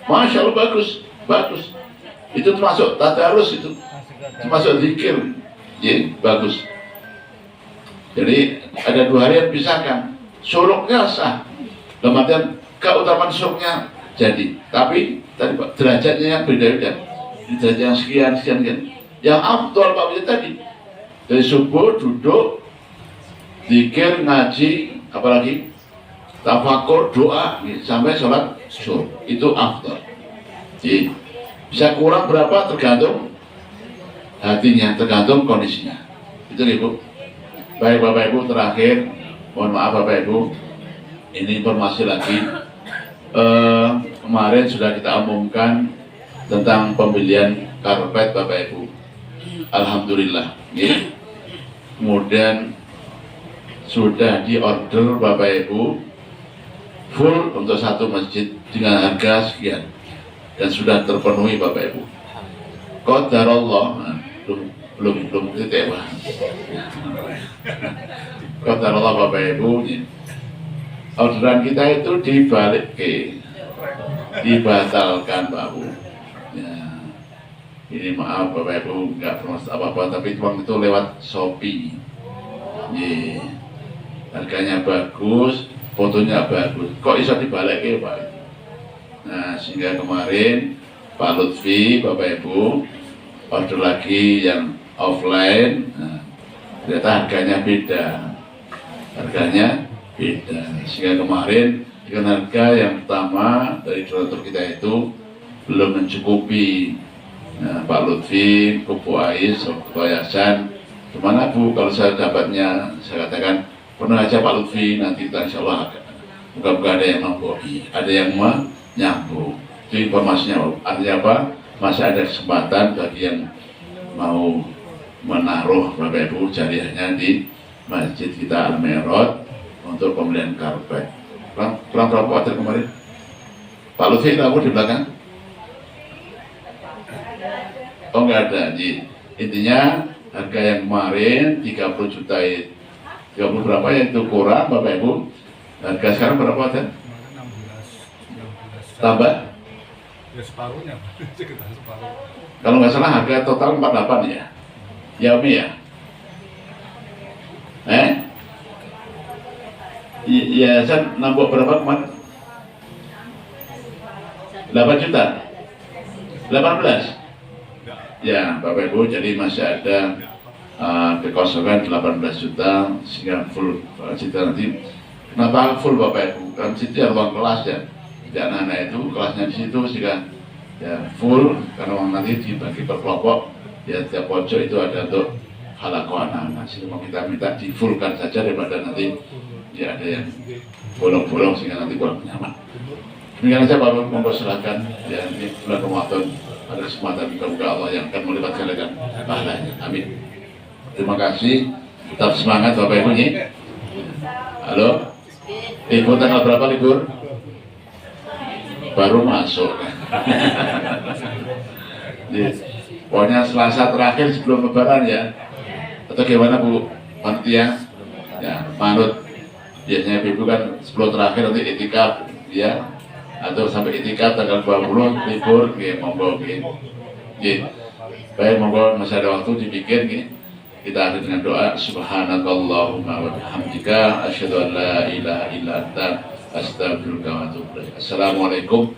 Speaker 1: Masya Allah bagus, bagus. Itu termasuk tadarus, itu termasuk zikir. Ya, bagus. Jadi ada 2 hari yang pisahkan. Suluknya sah, kemudian keutamaan suluknya jadi. Tapi tadi Pak, derajatnya yang beda-beda. Derajat yang sekian. Yang afdal Pak Wija tadi. Dari subuh duduk, zikir, ngaji, apalagi tafakur, doa, sampai sholat subuh. Itu afdal. Jadi, bisa kurang berapa tergantung hatinya, tergantung kondisinya. Itu Ibu. Baik Bapak Ibu, terakhir mohon maaf Bapak Ibu, ini informasi lagi. Kemarin sudah kita umumkan tentang pembelian karpet Bapak Ibu. Alhamdulillah. Kemudian sudah diorder Bapak Ibu full untuk 1 masjid dengan harga sekian dan sudah terpenuhi Bapak Ibu. Qadarullah, belum titik Pak. Qadarullah Bapak Ibu, orderan kita itu dibatalkan Pak Bu. Ya, ini maaf Bapak Ibu, nggak bermaksud apa-apa, tapi uang itu lewat Shopee. Yeah. Harganya bagus, fotonya bagus. Kok bisa dibalik Pak? Nah, sehingga kemarin Pak Lutfi, Bapak Ibu, order lagi yang offline. Nah, ternyata harganya beda. Sehingga kemarin dengan harga yang pertama dari donatur kita itu belum mencukupi. Nah, Pak Lutfi, Kupu Ais, Kupu Yayasan, kemana Bu? Kalau saya dapatnya, saya katakan pernah aja Pak Lutfi, nanti kita insya Allah bukan ada yang nombori, ada yang menyambung. Itu informasinya. Artinya apa? Masih ada kesempatan bagi yang mau menaruh Bapak Ibu jariahnya di masjid kita Al-Mi'raj untuk pembelian karpet. Kurang berapa order kemarin? Pak Lutfi tahu di belakang? Oh nggak ada. Jadi, intinya harga yang kemarin 30 juta, 30 berapa yang itu kurang Bapak Ibu. Harga sekarang berapa order?
Speaker 8: 16
Speaker 1: Tambah?
Speaker 8: ya separuhnya sekitar separuh.
Speaker 1: Kalau nggak salah harga total 48 ya? Ya Umi ya? Iya, saya nambah berapa kemarin? 8 juta? 18? Ya Bapak Ibu, jadi masih ada kekosongan 18 juta sehingga full cita nanti. Kenapa full Bapak Ibu? Kan situ ya ruang kelas ya. Jadi anak-anak itu kelasnya di situ sehingga ya full, karena uang nanti dibagi per kelompok. Ya tiap pojok itu ada untuk halakoh anak-anak. Sehingga mau kita minta di fullkan saja daripada nanti ya ada yang bolong-bolong sehingga nanti kurang nyaman. Demikian saja Bapak, monggo silakan. Ya ini bulan Ramadan ada kesempatan buka Allah yang akan melipat kalian pahalanya. Amin. Terima kasih. Tetap semangat Bapak Ibu nih. Halo. Libur tanggal berapa libur? Baru masuk. Pokoknya Selasa terakhir sebelum Lebaran ya. Atau gimana Bu panitia? Ya, manut. Biasanya Ibu kan sebelum terakhir nanti itikaf ya. Atau sampai itikaf tanggal 20 libur, monggo baik, monggo masih ada waktu dipikir kita akhiri dengan doa. Subhanakallahumma wa bihamdika asyhadu an la ilaha illa anta astaghfiruka wa atubu ilaik. Assalamualaikum